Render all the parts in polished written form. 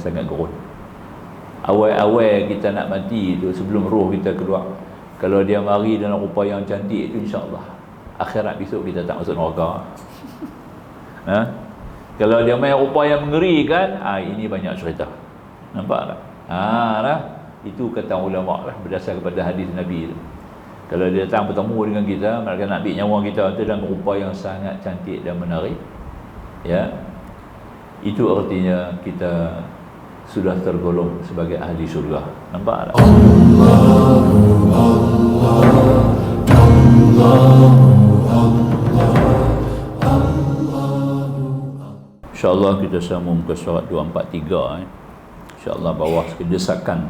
sangat gerun. Awal-awal kita nak mati tu, sebelum roh kita keluar, kalau dia mari dalam rupa yang cantik tu, insya-Allah akhirat besok kita tak masuk neraka. Kalau dia main rupa yang mengerikan, ini banyak cerita. Nampak tak? Itu kata ulama lah, berdasar kepada hadis Nabi tu. Kalau dia datang bertemu dengan kita, mereka nak ambil nyawa kita tu dalam rupa yang sangat cantik dan menarik, ya, itu artinya kita sudah tergolong sebagai ahli surga. Nampak tak? InsyaAllah kita sambung ke surat 243. InsyaAllah bawah desakan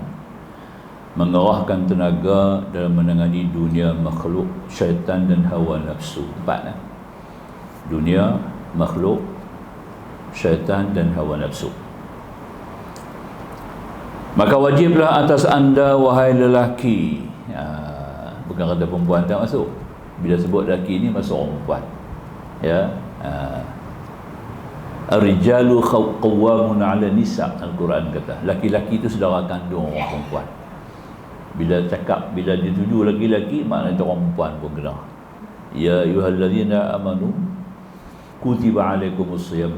mengerahkan tenaga dalam menangani dunia, makhluk, syaitan dan hawa nafsu. 4. Dunia, makhluk, syaitan dan hawa nafsu. Maka wajiblah atas anda, wahai lelaki, bukan kata perempuan tak masuk. Bila sebut lelaki ni masuk perempuan, ya. Ar-rijalu qawwamun 'ala nisa', Al-Quran kata laki-laki itu saudara kandung orang perempuan. Bila cakap, bila dituju laki-laki, maknanya orang perempuan pun kena. Ya ayyuhallazina amanu kutiba 'alaikumus-shiyam.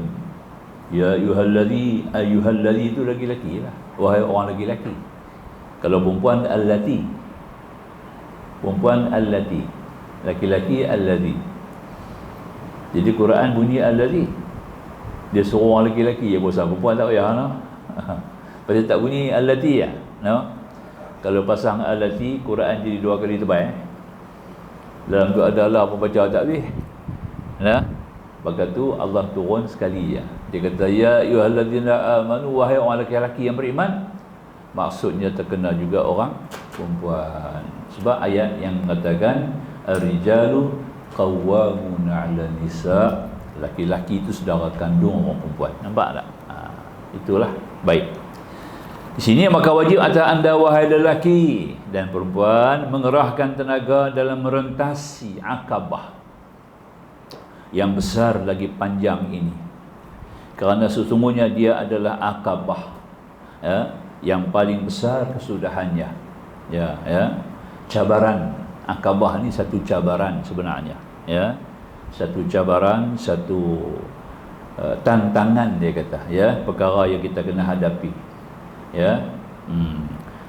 Ya ayyuhallazi itu laki-laki lah, wahai orang laki-laki. Kalau perempuan allati, perempuan allati, laki-laki allazi. Jadi Quran bunyi allazi, dia suruh orang laki-laki ya, bosan perempuan tak payah no. Pasal tak bunyi allati ya, no. Kalau pasang allati, Quran jadi 2 kali tebal. Dalam tu adalah pun baca tak habis. Nah, maka tu Allah turun sekali ya. Dia kata ya ayyuhallazina amanu, wahai orang lelaki yang beriman. Maksudnya terkena juga orang perempuan. Sebab ayat yang mengatakan ar-rijalu qawwamun 'ala nisa', laki-laki itu saudara kandung orang perempuan. Nampak tak? Itulah baik. Di sini maka wajib atas anda, wahai lelaki dan perempuan, mengerahkan tenaga dalam merentasi Aqabah yang besar lagi panjang ini. Kerana sesungguhnya dia adalah Aqabah, ya, yang paling besar kesudahannya. Ya, cabaran Aqabah ni satu cabaran sebenarnya, ya. Satu cabaran, satu tantangan dia kata, ya, perkara yang kita kena hadapi, ya.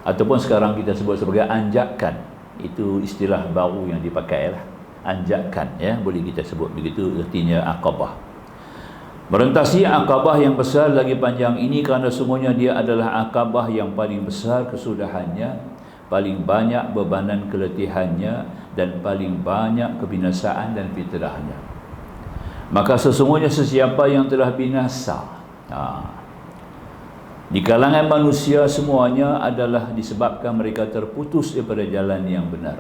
Ataupun sekarang kita sebut sebagai anjakan. Itu istilah baru yang dipakai lah, anjakan, ya, boleh kita sebut begitu artinya Aqabah. Merentasi Aqabah yang besar lagi panjang ini kerana semuanya dia adalah Aqabah yang paling besar kesudahannya, paling banyak bebanan keletihannya, dan paling banyak kebinasaan dan fitrahnya. Maka sesungguhnya sesiapa yang telah binasa di kalangan manusia semuanya adalah disebabkan mereka terputus daripada jalan yang benar.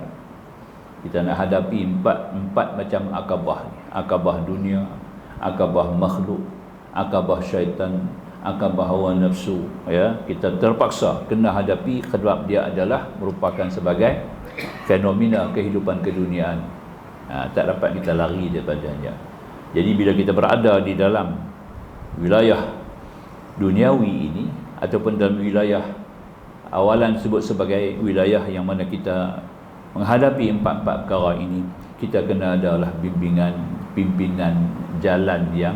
Kita nak hadapi empat macam Aqabah ni. Aqabah dunia, Aqabah makhluk, Aqabah syaitan, Aqabah hawa nafsu, ya. Kita terpaksa kena hadapi sebab dia adalah merupakan sebagai fenomena kehidupan keduniaan. Tak dapat kita lari daripadanya. Jadi bila kita berada di dalam wilayah duniawi ini ataupun dalam wilayah awalan sebut sebagai wilayah yang mana kita menghadapi empat-empat perkara ini, kita kena adalah bimbingan, pimpinan jalan yang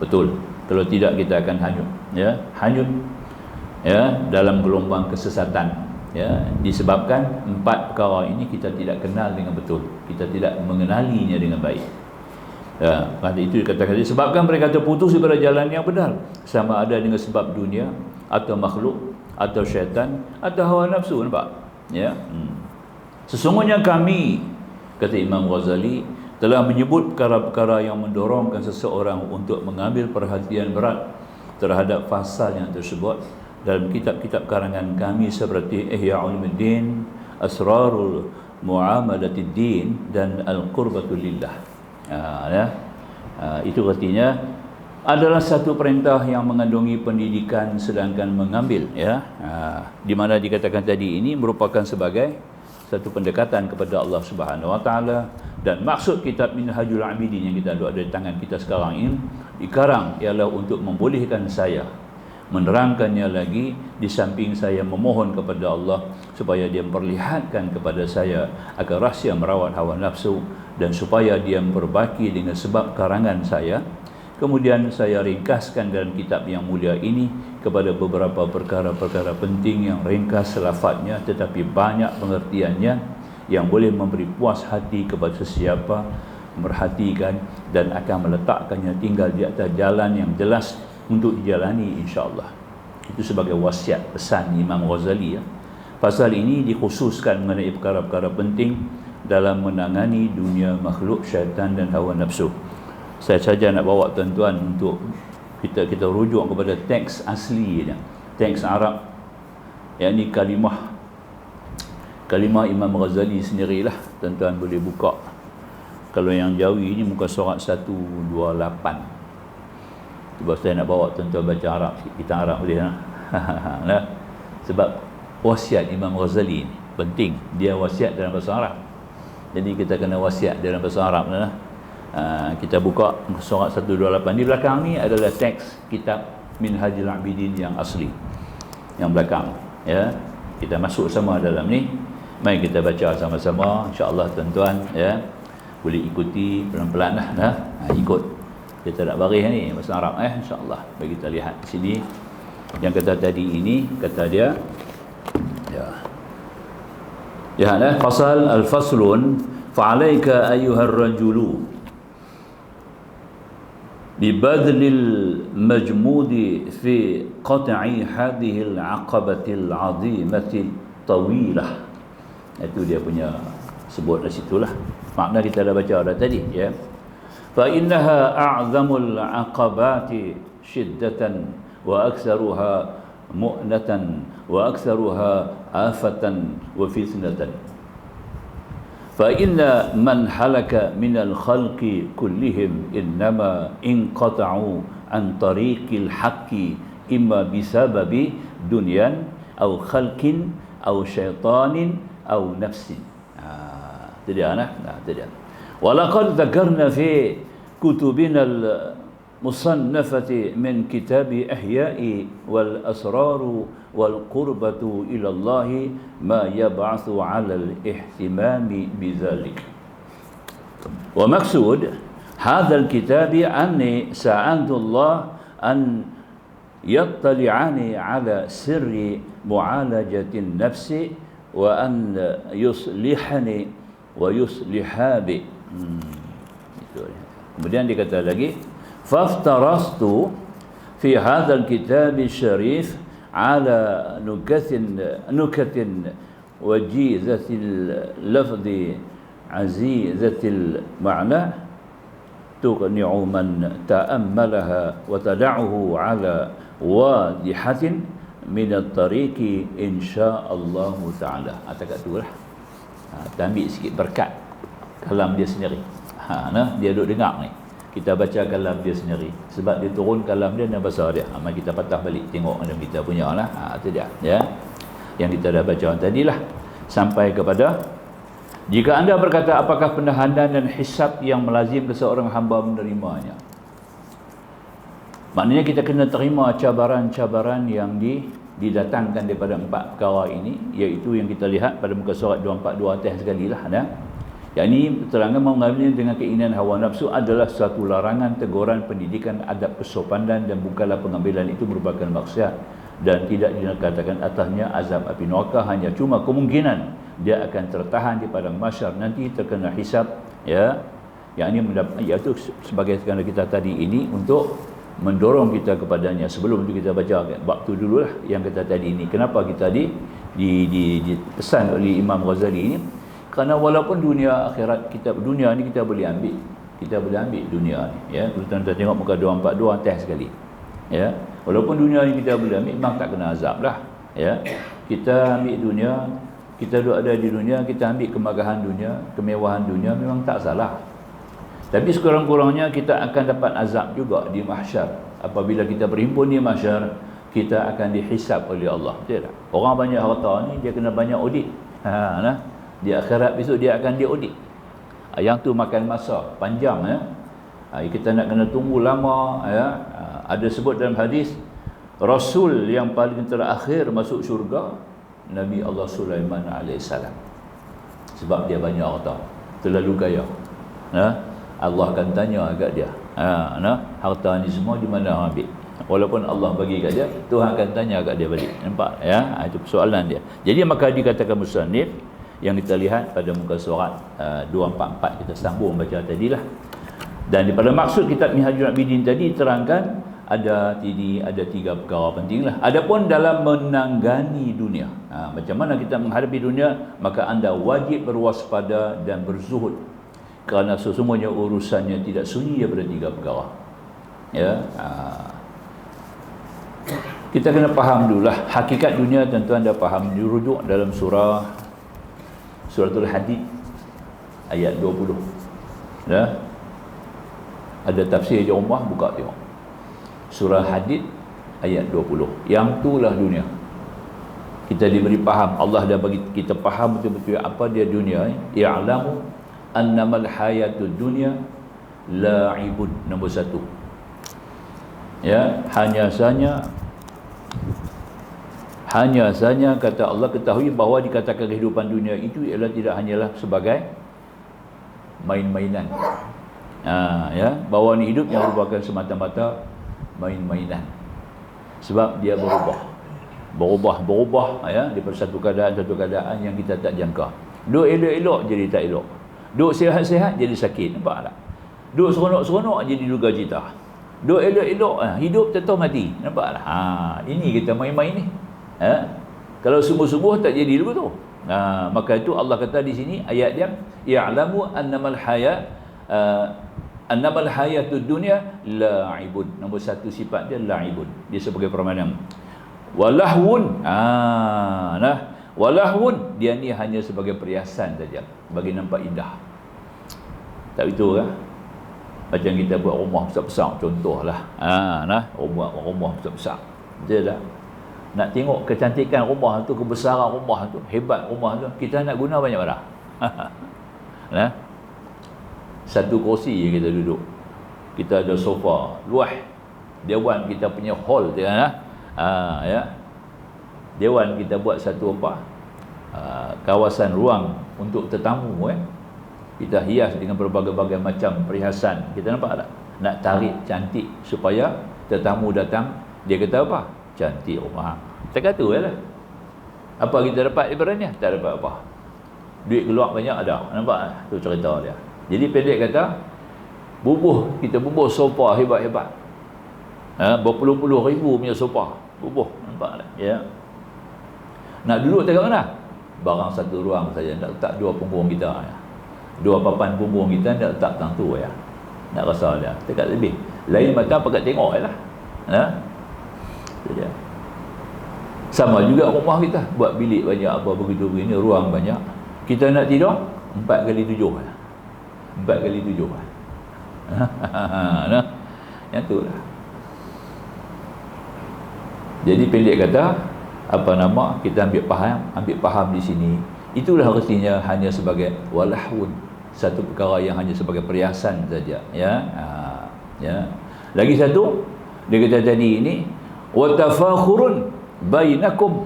betul. Kalau tidak kita akan hanyut, ya, hanyut, ya, dalam gelombang kesesatan, ya, disebabkan empat perkara ini kita tidak kenal dengan betul, kita tidak mengenalinya dengan baik. Ya, kerana itu dikatakan disebabkan mereka terputus daripada jalan yang benar, sama ada dengan sebab dunia atau makhluk atau syaitan atau hawa nafsu. Nampak? Ya. Sesungguhnya kami, kata Imam Ghazali, telah menyebut perkara-perkara yang mendorongkan seseorang untuk mengambil perhatian berat terhadap fasal yang tersebut dalam kitab-kitab karangan kami seperti Ihya Ulumuddin, Asrarul Muamalatid Din dan Al-Qurbatul Lillah. Itu artinya adalah satu perintah yang mengandungi pendidikan sedangkan mengambil, ya, di mana dikatakan tadi ini merupakan sebagai satu pendekatan kepada Allah Subhanahu Wa Taala. Dan maksud kitab Minhajul Abidin yang kita ada di tangan kita sekarang ini dikarang ialah untuk membolehkan saya menerangkannya lagi. Di samping saya memohon kepada Allah supaya dia memperlihatkan kepada saya agar rahsia merawat hawa nafsu, dan supaya dia memperbaiki dengan sebab karangan saya. Kemudian saya ringkaskan dalam kitab yang mulia ini kepada beberapa perkara-perkara penting yang ringkas lafaznya tetapi banyak pengertiannya, yang boleh memberi puas hati kepada sesiapa merhatikan dan akan meletakkannya tinggal di atas jalan yang jelas untuk dijalani, insya-Allah. Itu sebagai wasiat pesan Imam Ghazali ya. Pasal ini dikhususkan mengenai perkara-perkara penting dalam menangani dunia makhluk syaitan dan hawa nafsu. Saya saja nak bawa tuan-tuan untuk kita rujuk kepada teks aslinya, teks Arab, yakni kalimah Imam Ghazali sendirilah. Tuan-tuan boleh buka. Kalau yang Jawi ni muka surat 128. Cuba saya nak bawa tuan-tuan baca Arab sikit. Kita Arab boleh lah. Nah, sebab wasiat Imam Ghazali ni penting. Dia wasiat dalam bahasa Arab. Jadi kita kena wasiat dalam bahasa Arab lah. Kita buka surat 128. Di belakang ni adalah teks kitab Minhajul Abidin yang asli, yang belakang ya. Kita masuk sama dalam ni. Mari kita baca sama-sama, insya-Allah tuan-tuan ya. Boleh ikuti pelan-pelan lah. Ikut. Kita nak baris ni bahasa Arab insya-Allah. Bagi kita lihat di sini yang kata tadi ini, kata dia ya fasal al-faslun fa'alaika ayyuhar rajulu ببذل المجمود في قطع هذه العقبة العظيمة الطويلة. Itu dia punya sebut dari situlah. Makna kita dah baca dah tadi ya. Fa innaha a'zamul aqabati shiddatan wa aktsaruha mu'natan wa aktsaruha afatan wa fitnatan. فإن من هلك من الخلق كلهم إنما انقطعوا عن طريق الحق إما بسبب دنيا أو خلق أو شيطان أو نفس. ولقد ذكرنا في كتبنا المصنفة من كتاب إحياء والأسرار والقربة إلى الله ما يبعث على الاهتمام بذلك. ومقصود هذا الكتاب أني سألت الله أن يطلعني على سر معالجة النفس وأن يصلحني ويصلح بي. Kemudian dikata lagi, faftarastu fi hadzal kitab syarif ala nukatin wajizatil lafzi azizatil ma'na tuqni'u man ta'ammalaha wa tada'uhu ala wadihatin min at-tariqi insyaallah ta'ala. Atakat tu lah. Kita ambil sikit berkat kalam dia sendiri. Dia duduk dengar ni. Kita baca kalam dia sendiri. Sebab dia turun kalam dia dan bahasa dia. Mari kita patah balik tengok macam kita punya lah. Itu dia ya. Yang kita dah baca tadilah. Sampai kepada, jika anda berkata apakah penahanan dan hisab yang melazim seorang hamba menerimanya. Maknanya kita kena terima cabaran-cabaran yang didatangkan daripada 4 perkara ini, iaitu yang kita lihat pada muka surat 242 atas sekali lah. Yang ini terangan mengambilnya dengan keinginan hawa nafsu adalah suatu larangan, teguran, pendidikan, adab kesopanan, dan bukanlah pengambilan itu merupakan maksiat dan tidak dikatakan atasnya azab api neraka. Hanya cuma kemungkinan dia akan tertahan di padang mahsyar nanti terkena hisab ya. Yang ini iaitu sebagai sekadar kita tadi ini untuk mendorong kita kepadanya. Sebelum itu kita baca bab tu dululah yang kita tadi ini. Kenapa kita dipesan oleh Imam Ghazali ini? Kerana walaupun dunia akhirat kita, dunia ni kita boleh ambil dunia ni ya. Kalau tuan-tuan tengok muka 242 atas sekali ya. Walaupun dunia ni kita boleh ambil, memang tak kena azab lah ya. Kita ambil dunia, kita duduk ada di dunia, kita ambil kemegahan dunia, kemewahan dunia, memang tak salah. Tapi sekurang-kurangnya kita akan dapat azab juga di mahsyar. Apabila kita berhimpun di mahsyar, kita akan dihisab oleh Allah. Betul tak? Orang banyak harta ni dia kena banyak audit. Di akhirat besok dia akan diaudit. Yang tu makan masa panjang ya. Kita nak kena tunggu lama ya. Ada sebut dalam hadis, Rasul yang paling terakhir masuk syurga Nabi Allah Sulaiman alaihissalam. Sebab dia banyak harta, terlalu kaya. Allah akan tanya agak dia, harta ni semua di mana ambil? Walaupun Allah bagi kat dia, Tuhan akan tanya kat dia balik. Nampak ya? Itu persoalan dia. Jadi maka dikatakan musannif yang kita lihat pada muka surat 244 kita sambung baca tadilah. Dan pada maksud kitab Minhajul Abidin tadi terangkan ada tiga perkara pentinglah. Adapun dalam menanggani dunia, macam mana kita menghadapi dunia, maka anda wajib berwaspada dan berzuhud. Kerana sesungguhnya urusannya tidak sunyi daripada tiga perkara. Ya, kita kena faham dululah hakikat dunia. Tentu anda faham, dirujuk dalam Suratul Hadid ayat 20. Ya. Ada tafsir je rumah, buka tengok. Surah Hadid ayat 20. Yang itulah dunia. Kita diberi faham, Allah dah bagi kita faham betul-betul apa dia dunia. Ya'lamu annamal hayatud dunya la'ibun. Nombor 1. Ya, hanya saja kata Allah, ketahui bahawa dikatakan kehidupan dunia itu ialah tidak hanyalah sebagai main-mainan. Ya, bahawa ni hidup yang merupakan semata-mata main-mainan. Sebab dia berubah ya, daripada satu keadaan yang kita tak jangka. Duk elok-elok jadi tak elok. Duk sihat-sihat jadi sakit. Nampak tak? Duk seronok-seronok jadi duka cita. Duk elok-elok, hidup tentu mati. Nampak tak? Ini kita main-main ni. Kalau sungguh-sungguh tak jadi dulu tu. Maka itu Allah kata di sini ayat dia, ya'lamu annamal hayatud dunya la'ibun. Nombor 1 sifat dia la'ibun. Dia sebagai permainan. Walahwun. Walahwun, dia ni hanya sebagai perhiasan saja, bagi nampak indah. Tak betul kan? Macam kita buat rumah besar-besar contohlah. Rumah besar-besar. Betul tak? Nak tengok kecantikan rumah tu, kebesaran rumah tu, hebat rumah tu, kita nak guna banyak barang. Satu kursi yang kita duduk, kita ada sofa luah, dewan kita punya hall tu ya. Dewan kita buat satu kawasan ruang untuk tetamu kita hias dengan berbagai-bagai macam perhiasan. Kita nampak tak? Nak tarik cantik supaya tetamu datang, dia kata apa? Cantik rumah. Kita kata lah. Apa kita dapat daripadanya? Tak dapat apa. Duit keluar banyak ada. Nampak? Tu cerita dia. Jadi pendek kata, kita bubuh sofa hebat-hebat. Berpuluh-puluh ribu punya sofa. Bubuh. Nampak tak? Ya. Nak duduk tak kat mana? Barang satu ruang saja. Nak letak dua punggung kita. Ya. Dua papan punggung kita nak letak tang tu ya. Nak rasa dia. Dekat lebih. Lain mata pakat tengok lah. Saja. Sama juga rumah kita. Buat bilik banyak apa begitu begini, ruang banyak. Kita nak tidur 4 kali 7. 4 kali 7. Yang tu lah. Jadi pendek kata, kita ambil faham di sini. Itulah artinya hanya sebagai walahun, satu perkara yang hanya sebagai perhiasan saja. Ya. Lagi satu, dia kata tadi ini, watafakhurun bainakum.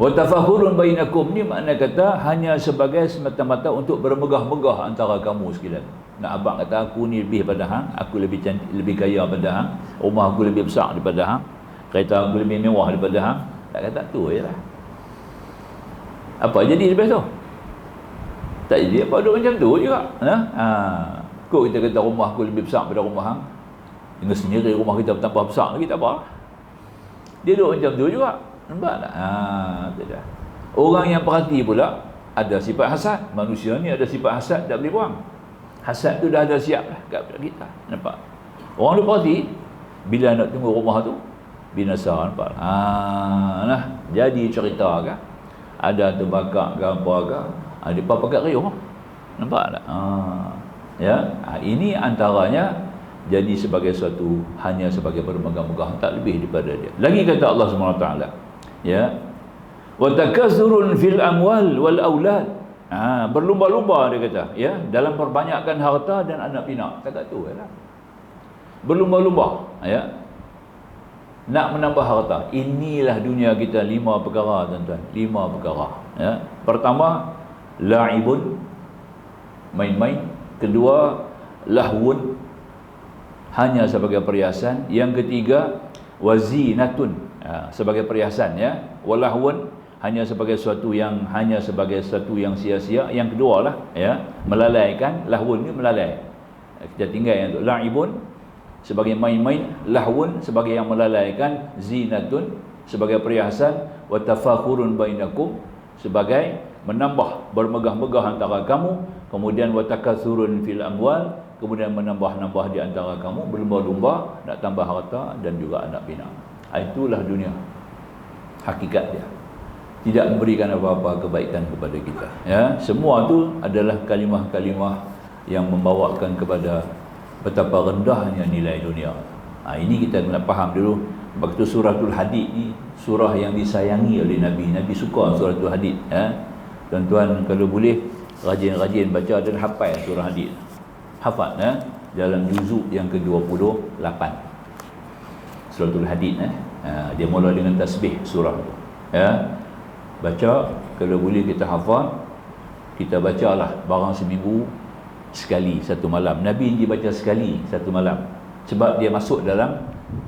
Watafakhurun bainakum ni makna kata hanya sebagai semata-mata untuk bermegah-megah antara kamu sekalian. Nak abang kata aku ni lebih pada hang, aku lebih cantik, lebih kaya pada hang, rumah aku lebih besar daripada hang, kereta aku lebih mewah daripada hang. Tak kata tu je lah. Apa jadi lepas tu? Tak jadi apa, duduk macam tu juga. Kok kita kata rumah aku lebih besar daripada rumah hang, dengan sendiri rumah kita bertambah besar lagi, tak apa. Dia duduk macam tu juga. Nampak tak? Tidak. Orang yang perhati pula ada sifat hasad. Manusia ni ada sifat hasad, tak boleh buang. Hasad tu dah ada siap lah kat kita. Nampak? Orang tu perhati, bila nak tunggu rumah tu binasa. Nampak? Jadi cerita kan, ada terbakar ke apa ke, dia pakai riuh. Nampak tak? Ini antaranya jadi sebagai suatu, hanya sebagai bermegah-megah, tak lebih daripada dia. Lagi kata Allah SWT, ya, wa takatsurun fil amwal wal aulad. Berlumba-lumba dia kata, ya, dalam perbanyakkan harta dan anak pinak. Cakap tu lah. Berlumba-lumba, ya. nak menambah harta. Inilah dunia kita, 5 perkara tuan-tuan, 5 perkara. Ya. Pertama, la'ibun, main-main. Kedua, lahwun, hanya sebagai perhiasan. Yang ketiga, wazinatun, sebagai perhiasan, ya. Walahwun, hanya sebagai sesuatu yang sia-sia. Yang kedua lah, ya, melalaikan. Lahwun ni melalai. Kita tinggal yang tu. La'ibun sebagai main-main, lahwun sebagai yang melalaikan, zinatun sebagai perhiasan, wa tafakhurun bainakum sebagai menambah, bermegah-megah antara kamu, kemudian wa takatsurun fil amwal, kemudian menambah-nambah di antara kamu, berlumba-lumba nak tambah harta dan juga anak pinak. Itulah dunia hakikat dia. Tidak memberikan apa-apa kebaikan kepada kita, ya. Semua tu adalah kalimah-kalimah yang membawakan kepada betapa rendahnya nilai dunia. Ini kita kena faham dulu. Sebab itu suratul Hadid ni surah yang disayangi oleh Nabi. Nabi suka suratul Hadid, ya. Tuan-tuan kalau boleh rajin-rajin baca dan hafal surah Hadid. Hafal, ya, dalam juzuk yang ke-28 suratul Hadid, dia mula dengan tasbih surah tu, ya. Baca, kalau boleh kita hafal, kita bacalah barang seminggu sekali satu malam. Nabi dibaca sekali satu malam sebab dia masuk dalam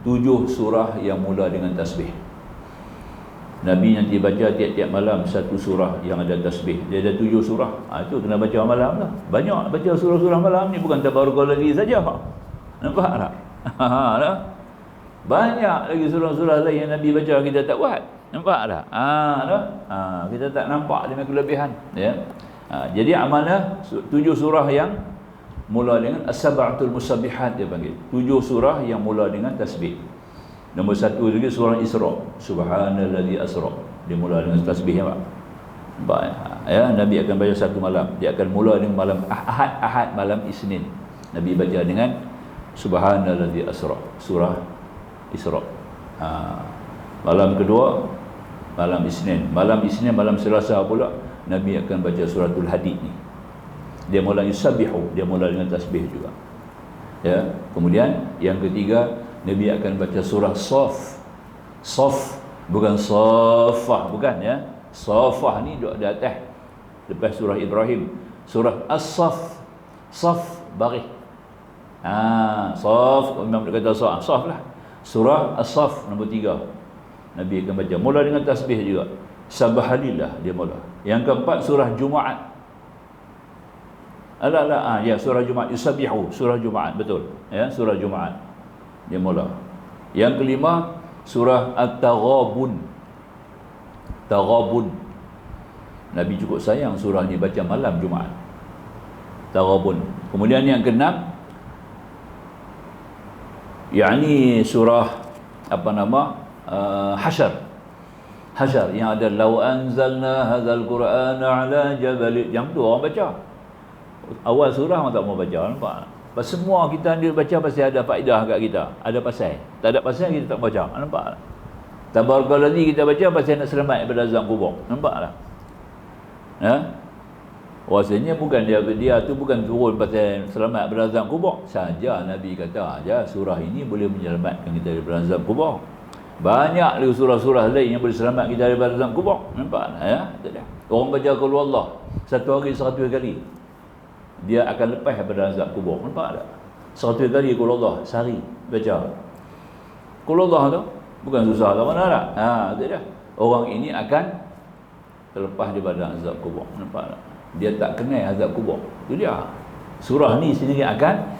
7 surah yang mula dengan tasbih. Nabi nanti baca tiap-tiap malam satu surah yang ada tasbih. Dia ada 7 surah. Itu kena baca malam lah. Banyak baca surah-surah malam ni, bukan tabarakal lagi saja. Nampak tak? Banyak lagi surah-surah lain yang Nabi baca kita tak buat. Nampak tak? Kita tak nampak dengan kelebihan, ya. Jadi amalnya 7 surah yang mula dengan as-sab'atul musabbihat, dia panggil. 7 surah yang mula dengan tasbih. Nombor 1 lagi surah Isra, subhanallazi asra. Dia mula dengan tasbih, ya, Pak. Ya, Nabi akan baca satu malam. Dia akan mula dengan malam Ahad, malam Isnin. Nabi baca dengan subhanallazi asra, surah Isra. Malam kedua malam Isnin. Malam Selasa pula Nabi akan baca suratul Hadid ni. Dia mula yusabbihu, dia mula dengan tasbih juga. Ya, kemudian yang ketiga Nabi akan baca surah Saf. Saf bukan Safah, bukan, ya. Safah ni duduk di atas lepas surah Ibrahim. Surah As-Saf. Saf baris. Saf, memang dia kata Saf lah. Surah As-Saf nombor 3. Nabi akan baca mula dengan tasbih juga. Subhanallah dia mula. Yang keempat surah Jumaat. Ya, surah Jumaat, yusabbihu, surah Jumaat, betul. Ya, surah Jumaat dia mula. Yang kelima surah At-Taghabun. Taghabun. Nabi cukup sayang surah ni baca malam Jumaat. Taghabun. Kemudian yang keenam yakni surah Hasyr. Hasyr yang ada law anzalna hadzal qur'ana ala jabal. Yang tu orang baca. Awal surah orang tak mau baca, nampak? Semua kita ni baca pasti ada faedah kat kita. Ada pasal. Tak ada pasal kita tak baca, nampak? Tabarakalladzi kita baca pasti nak selamat daripada azab kubur. Nampak tak? Ya? Rasanya bukan dia tu bukan turun pasal selamat daripada azab kubur saja. Nabi kata aja surah ini boleh menyelamatkan kita daripada azab kubur. Banyak lagi surah-surah lain yang boleh selamat kita daripada azab kubur. Nampak tak? Ya? Orang baca qul huwallah satu hari 100 kali, dia akan lepas daripada azab kubur. Nampak tak? 100 kali qul huwallah sehari baca. Qul huwallah tu bukan susah tak mana tak? Itu dia. Orang ini akan terlepas daripada azab kubur. Nampak tak? Dia tak kenal azab kubur. Itu dia. Surah ni sendiri akan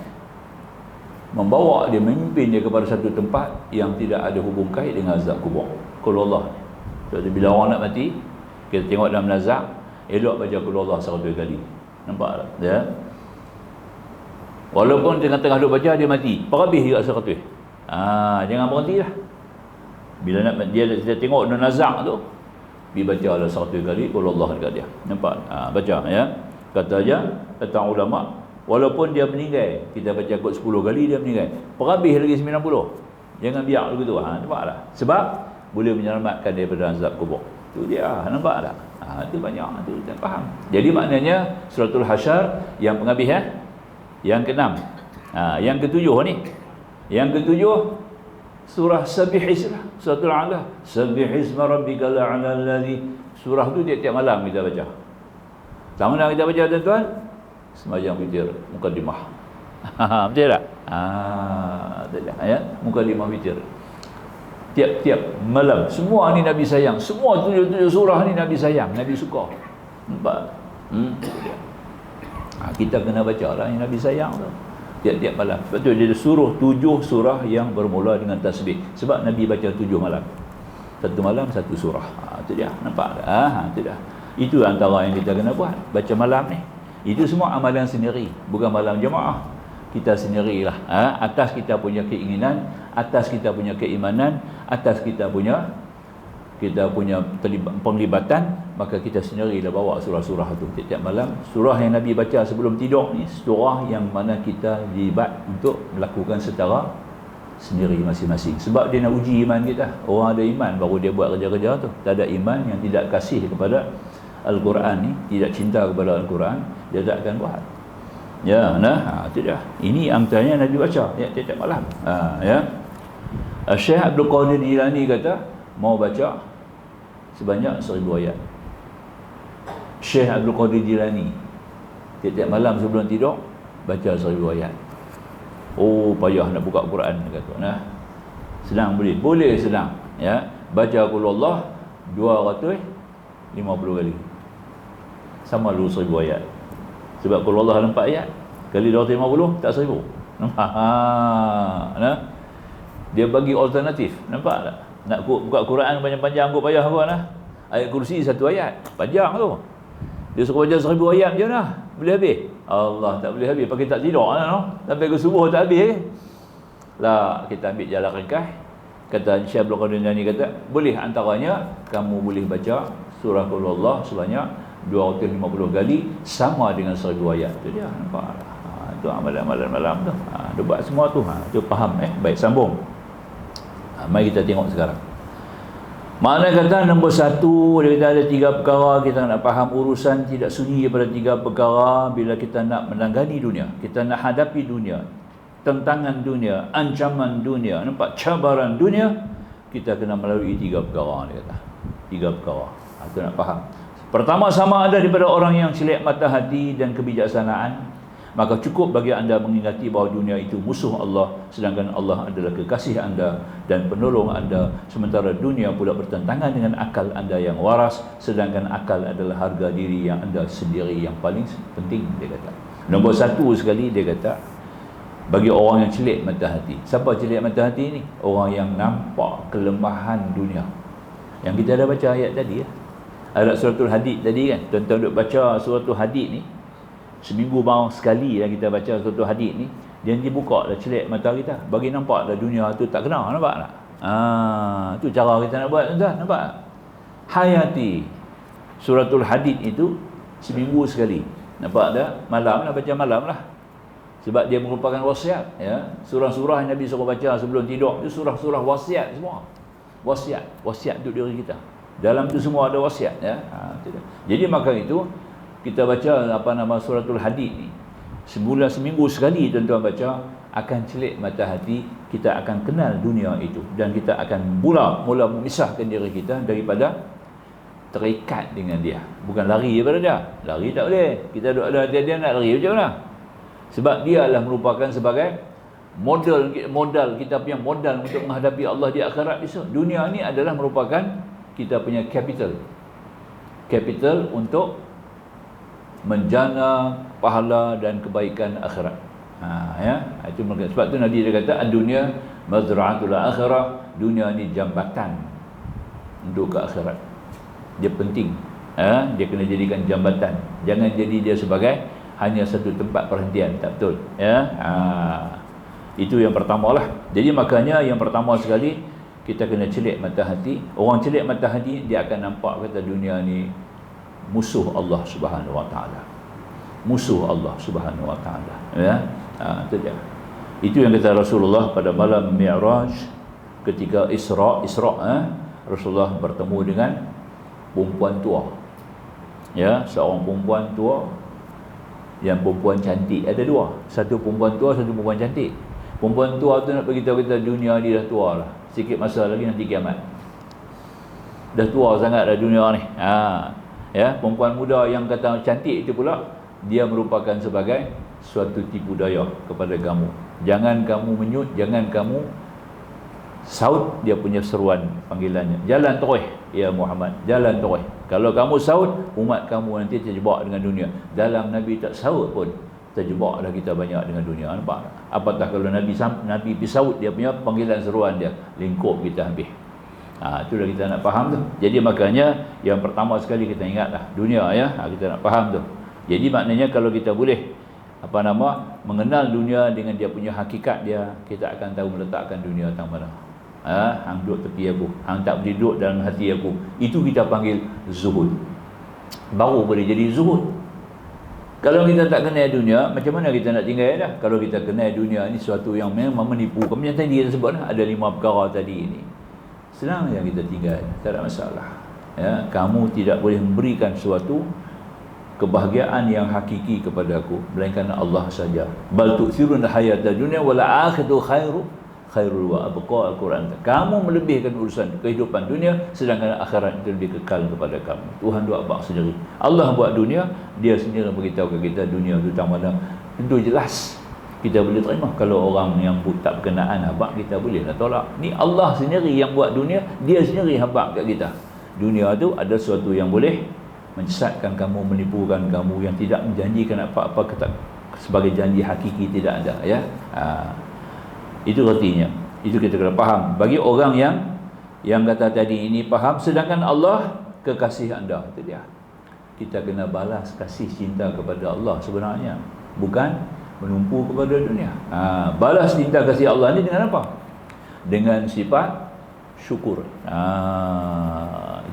membawa dia, memimpin dia kepada satu tempat yang tidak ada hubung kait dengan azab kubur. Qul huwallah. Jadi bila orang nak mati, kita tengok dalam nazak, elok baca qul huwallah 100 kali. Nampak tak? Ya. Walaupun tengah-tengah duk baca dia mati, perhabis juga 100. Jangan berhentilah. Bila nak dia tengok dalam nazak tu, dia baca lah 100 kali qul huwallah dekat dia. Nampak? Baca, ya. Kata ulama, walaupun dia meninggal, kita baca kot 10 kali dia meninggal, perhabis lagi 90. Jangan biar begitu. Nampak tak? Sebab boleh menyelamatkan daripada azab kubur. Itu dia. Nampak tak? Itu banyak. Itu kita faham. Jadi maknanya suratul Hasyr yang penghabis, yang ke-6. Yang ke-7 ni. Yang ke-7 surah Sabbihislah, suratul A'la, Sabbihisma rabbikal a'la allazi. Surah tu tiap-tiap malam kita baca. Sama kita baca tuan-tuan, sembahyang witir mukadimah. Betul tak? Betul tak? Ya, mukadimah witir. Tiap-tiap malam. Semua ni Nabi sayang. Semua 7 surah ni Nabi sayang, Nabi suka. Nampak? Kita kena baca lah yang Nabi sayang tu. Tiap-tiap malam. Sebab tu dia suruh 7 surah yang bermula dengan tasbih. Sebab Nabi baca 7 malam. Satu malam satu surah. Itu dia. Nampak tak? Itu dah. Itu antara yang kita kena buat. Baca malam ni. Itu semua amalan sendiri. Bukan malam jemaah. Kita sendirilah. Atas kita punya keinginan, atas kita punya keimanan, atas kita punya penglibatan, maka kita sendirilah bawa surah-surah tu tiap-tiap malam. Surah yang Nabi baca sebelum tidur ni, surah yang mana kita libat untuk melakukan secara sendiri masing-masing. Sebab dia nak uji iman kita. Orang ada iman baru dia buat kerja-kerja tu. Tak ada iman yang tidak kasih kepada Al-Quran ni, tidak cinta kepada Al-Quran, dia tak akan buat. Ya, itu dia. Ini angkanya Nabi baca tiap-tiap malam. Ya. Syekh Abdul Qadir Jilani kata mau baca sebanyak 1000 ayat. Syekh Abdul Qadir Jilani tiap-tiap malam sebelum tidur baca 1000 ayat. Oh, payah nak buka Quran kata. Senang boleh senang. Ya, baca qul Allah 250 kali. Sama dulu 1000 ayat. Sebab qul Allah ada 4 ayat. Kali 250 tak 1000. Nampak? Dia bagi alternatif. Nampak tak? Nak buka Quran panjang-panjang kau payah kau lah. Ayat kursi 1 ayat. Panjang tu. Dia suruh baca 1000 ayat je lah. Boleh habis? Allah tak boleh habis. Pakai tak tidur lah. Sampai ke subuh tak habis. Lah, kita ambil jalan ringkas. Kata Syekh Abdul Qadir Jilani kata, boleh antaranya kamu boleh baca surah Qul Allah sebanyak 250 kali sama dengan 1000 ayat. Itu dia. Nampak? Itu amalan-amalan malam tu. Dia buat semua tu. Itu faham baik, sambung. Mari kita tengok sekarang. Makna kata nombor 1, dia kata ada 3 perkara kita nak faham urusan tidak sunyi daripada 3 perkara bila kita nak menanggani dunia, kita nak hadapi dunia, tentangan dunia, ancaman dunia, nampak cabaran dunia, kita kena melalui 3 perkara dia kata. 3 perkara. Itu nak faham. Pertama, sama ada daripada orang yang celik mata hati dan kebijaksanaan, maka cukup bagi anda mengingati bahawa dunia itu musuh Allah, sedangkan Allah adalah kekasih anda dan penolong anda, sementara dunia pula bertentangan dengan akal anda yang waras, sedangkan akal adalah harga diri yang anda sendiri yang paling penting, dia kata. Nombor 1 sekali dia kata, bagi orang yang celik mata hati. Siapa celik mata hati ni? Orang yang nampak kelemahan dunia. Yang kita dah baca ayat tadi ya. Ayat suratul Hadid tadi kan. Tuan-tuan duk baca suratul Hadid ni, seminggu bang sekali lah kita baca suratul Hadid ni, dia buka dah celik mata kita, bagi nampak dah dunia tu tak kena. Nampak tak? Tu cara kita nak buat tuan-tuan. Nampak? Hayati suratul Hadid itu seminggu sekali. Nampak tak? Malam lah, baca malam lah. Sebab dia merupakan wasiat ya. Surah-surah yang Nabi suruh baca sebelum tidur itu surah-surah wasiat semua. Wasiat untuk diri kita. Dalam tu semua ada wasiat ya. Jadi maka itu kita baca suratul Hadid ni seminggu sekali tuan-tuan baca, akan celik mata hati, kita akan kenal dunia itu dan kita akan mula memisahkan diri kita daripada terikat dengan dia. Bukan lari daripada dia. Lari tak boleh. Kita ada dia nak lari macam mana? Sebab dia adalah merupakan sebagai modal kita punya modal untuk menghadapi Allah di akhirat besok. Dunia ni adalah merupakan kita punya capital untuk menjana pahala dan kebaikan akhirat. Itu sebab tu Nabi dia kata ad-dunya mazra'atul akhirah, dunia ni jambatan untuk ke akhirat. Dia penting. Dia kena jadikan jambatan. Jangan jadi dia sebagai hanya satu tempat perhentian. Tak betul ya. Itu yang pertama lah. Jadi makanya yang pertama sekali kita kena celik mata hati. Orang celik mata hati, dia akan nampak kata dunia ni musuh Allah Subhanahu Wa Taala. Musuh Allah Subhanahu Wa Taala. Ya. Itu dia. Itu yang kata Rasulullah pada malam Mi'raj ketika Isra, Rasulullah bertemu dengan perempuan tua. Ya, seorang perempuan tua yang perempuan cantik. Ada 2. Satu perempuan tua, satu perempuan cantik. Perempuan tua tu nak beritahu kita dunia ni dah tua lah. Sikit masa lagi nanti kiamat. Dah tua sangat dah dunia ni. Ya, perempuan muda yang kata cantik itu pula, dia merupakan sebagai suatu tipu daya kepada kamu. Jangan kamu menyut, jangan kamu saut dia punya seruan panggilannya. Jalan terus ya Muhammad, jalan terus. Kalau kamu saut, umat kamu nanti terjebak dengan dunia. Dalam Nabi tak saut pun terjebak dah kita banyak dengan dunia. Nampak tak? Apatah kalau Nabi pisaut dia punya panggilan seruan dia, lingkup kita habis. Itulah kita nak faham tu. Jadi makanya yang pertama sekali kita ingatlah dunia ya, kita nak faham tu. Jadi maknanya kalau kita boleh mengenal dunia dengan dia punya hakikat dia, kita akan tahu meletakkan dunia tang mana. Hang duduk tepi aku, hang tak boleh duduk dalam hati aku. Itu kita panggil zuhud. Baru boleh jadi zuhud. Kalau kita tak kenal dunia, macam mana kita nak tinggal dah? Kalau kita kenal dunia ni sesuatu yang memang menipu. Macam tadi kita sebut ada 5 perkara tadi ini. Senang yang kita tinggal, tak ada masalah. Ya, kamu tidak boleh memberikan suatu kebahagiaan yang hakiki kepada aku melainkan Allah saja. Bal tu'thiruna hayatad dunya wal akhiratu khairul wa abqa. Al-Quran. Kamu melebihkan urusan kehidupan dunia sedangkan akhirat itu lebih kekal kepada kamu. Tuhan buat abang sendiri. Allah buat dunia, dia sendiri beritahu ke kita dunia itu tang mana. Tentu jelas kita boleh terima. Kalau orang yang tak berkenaan habaq, kita boleh lah tolak. Ni Allah sendiri yang buat dunia, dia sendiri habaq kat kita. Dunia tu ada sesuatu yang boleh menyesatkan kamu, menipukan kamu, yang tidak menjanjikan apa-apa sebagai janji hakiki, tidak ada ya. Itu artinya. Itu kita kena faham. Bagi orang yang kata tadi ini faham, sedangkan Allah kekasih anda, itu dia. Kita kena balas kasih cinta kepada Allah sebenarnya, bukan menumpu kepada dunia. Balas cinta kasih Allah ni dengan apa? Dengan sifat syukur.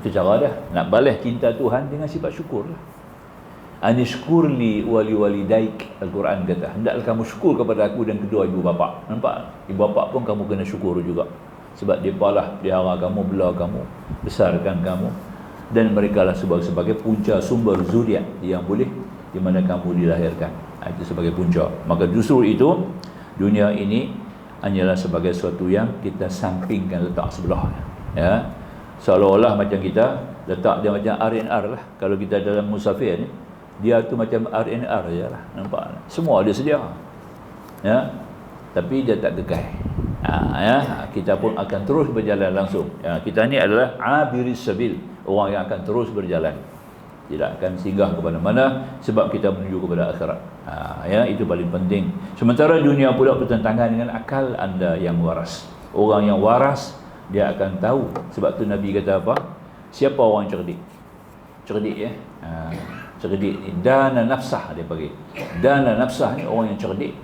Itu cara dia. Nak balas cinta Tuhan dengan sifat syukur lah. Anishkurli wali walidaik. Al-Quran kata, hendaklah kamu syukur kepada aku dan kedua ibu bapa. Nampak? Ibu bapa pun kamu kena syukur juga. Sebab dia lah pelihara kamu, bela kamu, besarkan kamu, dan mereka lah sebagai punca sumber zuriat yang boleh di mana kamu dilahirkan. Itu sebagai punca. Maka justru itu dunia ini hanyalah sebagai sesuatu yang kita sampingkan, letak sebelah ya. Seolah-olah macam kita letak dia macam RNR lah. Kalau kita dalam musafir ni, dia tu macam RNR je lah. Nampak? Semua dia sedia ya. Tapi dia tak kekal. Ya. Kita pun akan terus berjalan langsung ya. Kita ni adalah abiris sabil, orang yang akan terus berjalan, tidak akan singgah kepada mana, sebab kita menuju kepada akhirat. Ya, itu paling penting. Sementara dunia pula bertentangan dengan akal anda yang waras. Orang yang waras, dia akan tahu. Sebab tu Nabi kata apa? Siapa orang cerdik? Cerdik ya. Cerdik ni dana nafsah, dia panggil. Dana nafsah ni orang yang cerdik.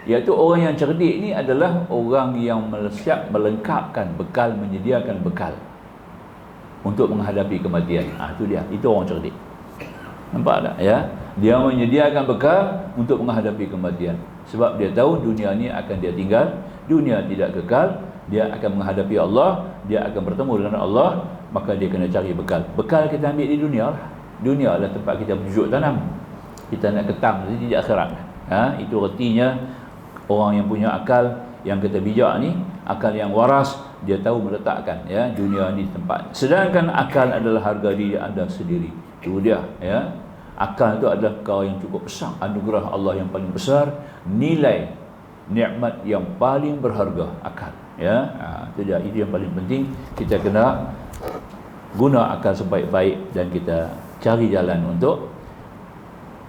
Iaitu orang yang cerdik ni adalah orang yang siap melengkapkan bekal, menyediakan bekal untuk menghadapi kematian. Itu dia. Itu orang cerdik. Nampak tak ya? Dia menyediakan bekal untuk menghadapi kematian. Sebab dia tahu dunia ni akan dia tinggal, dunia tidak kekal, dia akan menghadapi Allah, dia akan bertemu dengan Allah, maka dia kena cari bekal. Bekal kita ambil di dunia lah. Dunia adalah tempat kita berjujuk tanam. Kita nak ketam di akhirat. Itu artinya orang yang punya akal, yang kata bijak ni, akal yang waras, dia tahu meletakkan ya dunia ni tempat. Sedangkan akal adalah harga diri anda sendiri. Itu dia ya. Akal itu adalah perkara yang cukup besar, anugerah Allah yang paling besar, nilai nikmat yang paling berharga, akal ya. Itu dia. Itu yang paling penting. Kita kena guna akal sebaik-baik dan kita cari jalan untuk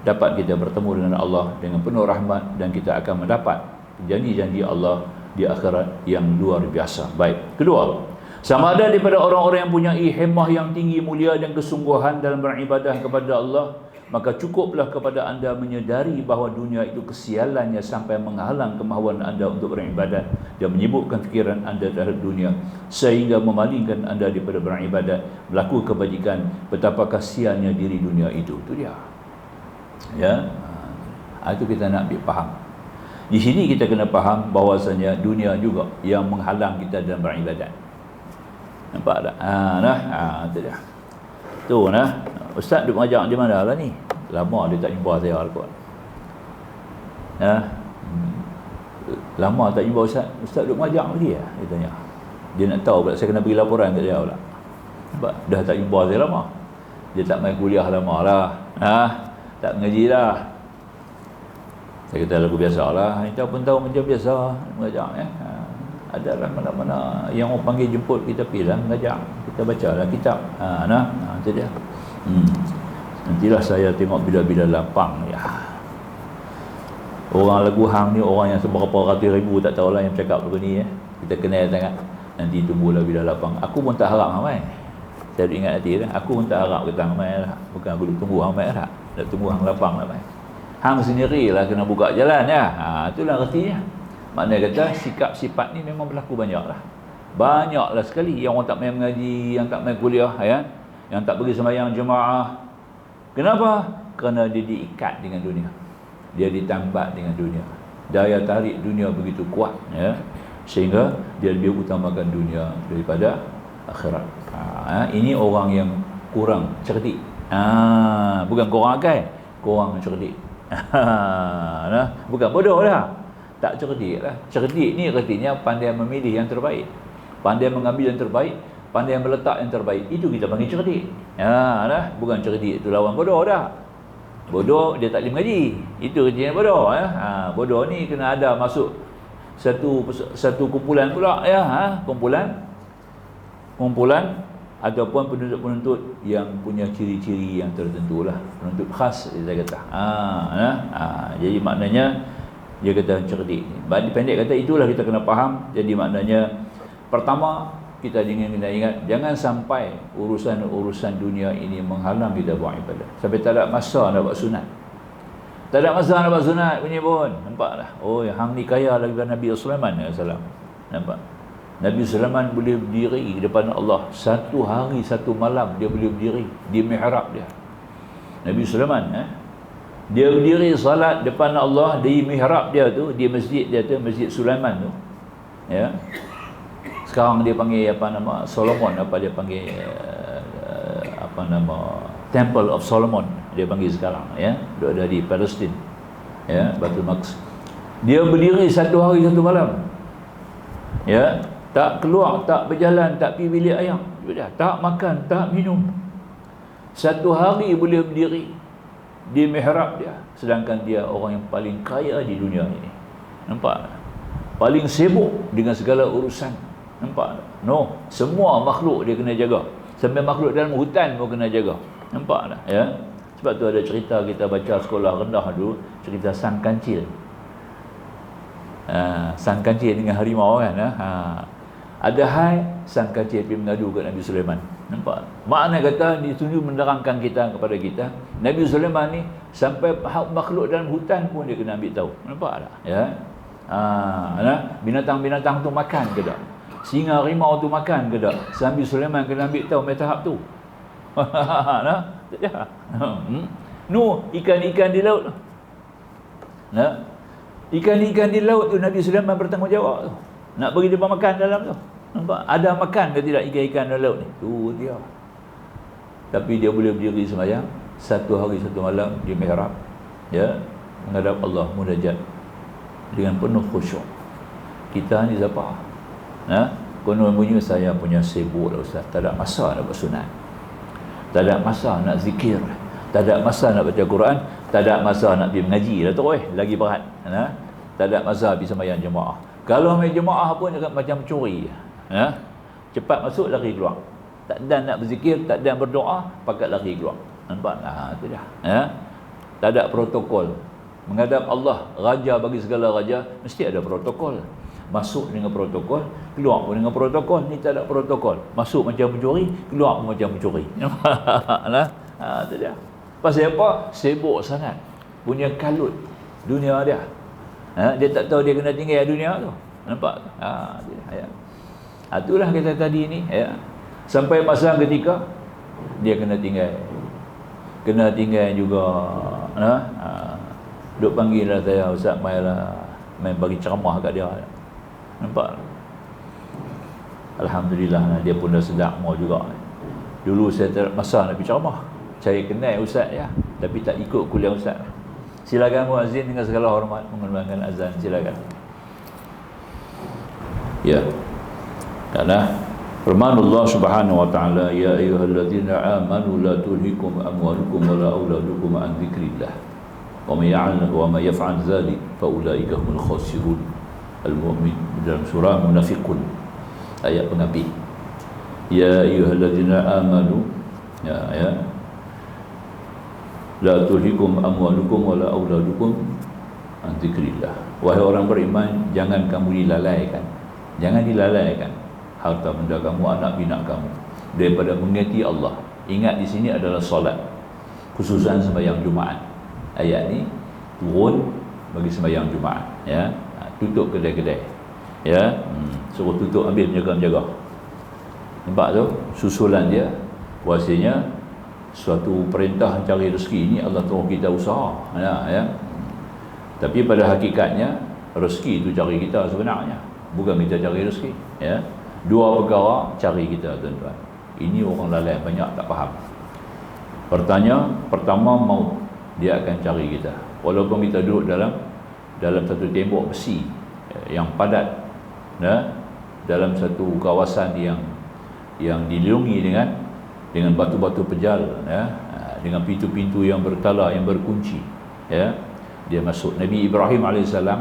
dapat kita bertemu dengan Allah dengan penuh rahmat, dan kita akan mendapat janji-janji Allah di akhirat yang luar biasa. Baik. Kedua, sama ada daripada orang-orang yang punya himmah yang tinggi, mulia dan kesungguhan dalam beribadah kepada Allah, maka cukuplah kepada anda menyedari bahawa dunia itu kesialannya sampai menghalang kemahuan anda untuk beribadat dan menyibukkan fikiran anda terhadap dunia sehingga memalingkan anda daripada beribadat, berlaku kebajikan. Betapa kasihannya diri dunia itu. Itu dia ya. Itu kita nak ambil faham. Di sini kita kena faham bahawasanya dunia juga yang menghalang kita dalam beribadat. Nampak tak? Itu dia. Tu Ustaz duk mengajar di mana lah ni? Lama dia tak jumpa saya kot. Lama tak jumpa Ustaz. Ustaz duduk mengajar lagi ya? Dia tanya. Dia nak tahu pula saya kena bagi laporan kat dia pula. Sebab dah tak jumpa saya lama. Dia tak main kuliah lama lah. Tak mengaji lah. Saya kata lagu biasa lah. Kita pun tahu macam biasa mengajar ya. Ada lah mana-mana yang orang panggil jemput kita pergi lah mengajar. Kita baca lah kitab. Itu dia. Nantilah saya tengok bila-bila lapang ya. Orang lagu hang ni orang yang seberapa ratus ribu tak tahulah yang cakap lagu ni ya. Kita kenal sangat. Nanti tunggulah bila lapang. Aku pun tak harap ramai. Saya ingat hati lah. Aku pun tak harap kita ramai lah. Bukan aku tunggu ramai lah. Nak tunggu hang lapang ramai. Hang sendiri lah kena buka jalan ya. Itulah artinya. Maknanya kata sikap sifat ni memang berlaku banyak lah. Banyaklah sekali yang orang tak main mengaji, yang tak main kuliah ya. Yang tak pergi sembahyang jemaah. Kenapa? Kerana dia diikat dengan dunia. Dia ditambat dengan dunia. Daya tarik dunia begitu kuat ya. Sehingga dia lebih utamakan dunia daripada akhirat. Ini orang yang kurang cerdik. Bukan kurang akal, kurang cerdik. Bukan bodoh lah. Tak cerdik lah. Cerdik ni artinya pandai memilih yang terbaik. Pandai mengambil yang terbaik, pandai meletak yang terbaik. Itu kita panggil cerdik. Bukan cerdik itu lawan bodoh dah. Bodoh dia tak boleh mengaji. Itu kerja bodoh ya. Bodoh ni kena ada masuk satu kumpulan pula ya, kumpulan ataupun penuntut-penuntut yang punya ciri-ciri yang tertentu lah, penuntut khas dia kata. Jadi maknanya dia kata cerdik. Pendek kata itulah kita kena faham. Jadi maknanya pertama kita kena ingat jangan sampai urusan dunia ini menghalang kita buat ibadah. Sampai tak ada masa nak buat sunat. Tak ada masa nak buat sunat punya pun. Nampaklah. Oh, hang ni kaya lagi Nabi Sulaiman AS. Nampak? Nabi Sulaiman boleh berdiri di depan Allah satu hari satu malam dia boleh berdiri di mihrab dia. Nabi Sulaiman dia berdiri salat depan Allah di mihrab dia tu, di masjid dia tu, Masjid Sulaiman tu. Ya. Sekarang dia panggil Solomon, dia panggil Temple of Solomon dia panggil sekarang ya. Dia ada di Palestin. Ya, Baitul Maqdis. Dia berdiri satu hari satu malam. Ya, tak keluar, tak berjalan, tak pergi bilik ayam. Tak makan, tak minum. Satu hari boleh berdiri di mihrab dia. Sedangkan dia orang yang paling kaya di dunia ini. Nampak? Paling sibuk dengan segala urusan. Nampak? No, semua makhluk dia kena jaga. Sampai makhluk dalam hutan pun kena jaga. Nampak tak? Ya. Sebab tu ada cerita kita baca sekolah rendah dulu, cerita sang kancil. Sang kancil dengan harimau kan. Ada hai sang kancil pergi mengadu ke Nabi Sulaiman. Nampak? Makna kata ditunjuk menerangkan kita kepada kita, Nabi Sulaiman ni sampai makhluk dalam hutan pun dia kena ambil tahu. Nampak tak? Ya. Binatang-binatang tu makan ke tak? Singa harimau tu makan ke tak? Nabi Sulaiman kena ambil tahu tahap tu. Ikan-ikan di laut. Ikan-ikan di laut tu Nabi Sulaiman bertanggungjawab tu. Nak bagi dia makan dalam tu. Nampak? Ada makan ke tidak ikan-ikan dalam laut ni? Tu dia. Tapi dia boleh berdiri sembahyang satu hari satu malam di mihrab. Ya, menghadap Allah munajat dengan penuh khusyuk. Kita ni siapa? Konon bunyi saya punya sibuk lah Ustaz. Tak ada masa nak buat sunat. Tak ada masa nak zikir. Tak ada masa nak baca Quran. Tak ada masa nak pergi mengaji lah tu lagi berat. Tak ada masa pergi sembahyang jemaah. Kalau main jemaah pun macam curi. Cepat masuk lari keluar. Tak ada nak berzikir, tak ada berdoa, pakat lari keluar. Nampak? Itu dah. Tak ada protokol. Menghadap Allah, raja bagi segala raja mesti ada protokol. Masuk dengan protokol, keluar pun dengan protokol. Ni tak ada protokol. Masuk macam pencuri, keluar pun macam pencuri. Nampak? Itu dia. Pasal apa? Sibuk sangat. Punya kalut dunia dia. Dia tak tahu dia kena tinggal dunia tu. Nampak? Itulah kita tadi ni ya. Sampai masa ketika dia kena tinggal. Kena tinggal juga. Duk panggil lah saya, Ustaz main bagi ceramah kat dia. Nampak? Alhamdulillah dia pun dah sedap mau juga. Dulu saya tak masa nak pergi ceramah. Saya kenal Ustaz ya, tapi tak ikut kuliah Ustaz. Silakan muazzin dengan segala hormat mengumandangkan azan, silakan. Ya. Karena firman Allah Subhanahu wa taala, ya ayyuhalladzina amanu la tulhikum amwalukum wala auladukum an dzikrillah wa may yaf'al dzalik fa ulaika humul khasirun. Al-Mu'min dalam surah Munafiqun ayat pengapi. Ya ayyuhalladzina amanu ya la tulhikum amwalukum wala auladukum an dzikrillah. Wahai orang beriman, jangan kamu dilalaikan. Jangan dilalaikan harta benda kamu, anak bina kamu daripada mengingati Allah. Ingat di sini adalah solat, khususan sembahyang Jumaat. Ayat ni turun bagi sembahyang Jumaat, ya. Tutup kedai-kedai, ya. Suruh tutup, ambil menjaga-menjaga. Nampak tu susulan dia. Bahasanya suatu perintah cari rezeki ini Allah suruh kita usaha, ya. Tapi pada hakikatnya rezeki itu cari kita sebenarnya, bukan kita cari rezeki, ya. Dua perkara cari kita, tuan-tuan. Ini orang lalai banyak tak faham. Pertama maut, dia akan cari kita. Walaupun kita duduk dalam satu tembok besi yang padat, ya, dalam satu kawasan yang dilindungi dengan batu-batu pejal, ya, dengan pintu-pintu yang bertala, yang berkunci, ya. Dia masuk. Nabi Ibrahim alaihissalam,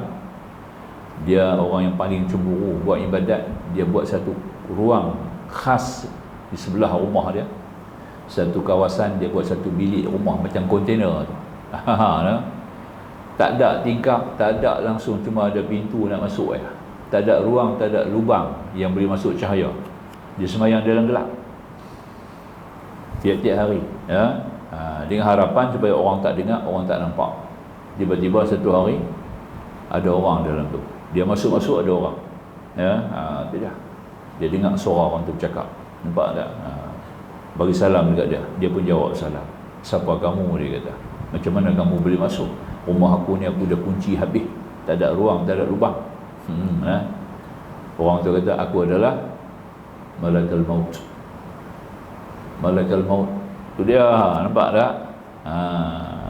dia orang yang paling cemburu buat ibadat. Dia buat satu ruang khas di sebelah rumah dia, satu kawasan. Dia buat satu bilik rumah macam kontainer tu. Tak ada tingkap, tak ada langsung, cuma ada pintu nak masuk, ya. Tak ada ruang, tak ada lubang yang boleh masuk cahaya. Dia sembahyang dalam gelap tiap-tiap hari, ya. Dengan harapan supaya orang tak dengar, orang tak nampak. Tiba-tiba satu hari ada orang dalam tu. Dia masuk-masuk, ada orang, ya. Tidak. Dia dengar suara orang tu bercakap. Nampak tak? Bagi salam dekat dia. Dia pun jawab salam. Siapa kamu? Dia kata. Macam mana kamu boleh masuk? Rumah aku ni aku dah kunci habis. Tak ada ruang, tak ada lubang. Orang tu kata, aku adalah Malakal Maut. Malakal Maut. Tu dia. Nampak tak?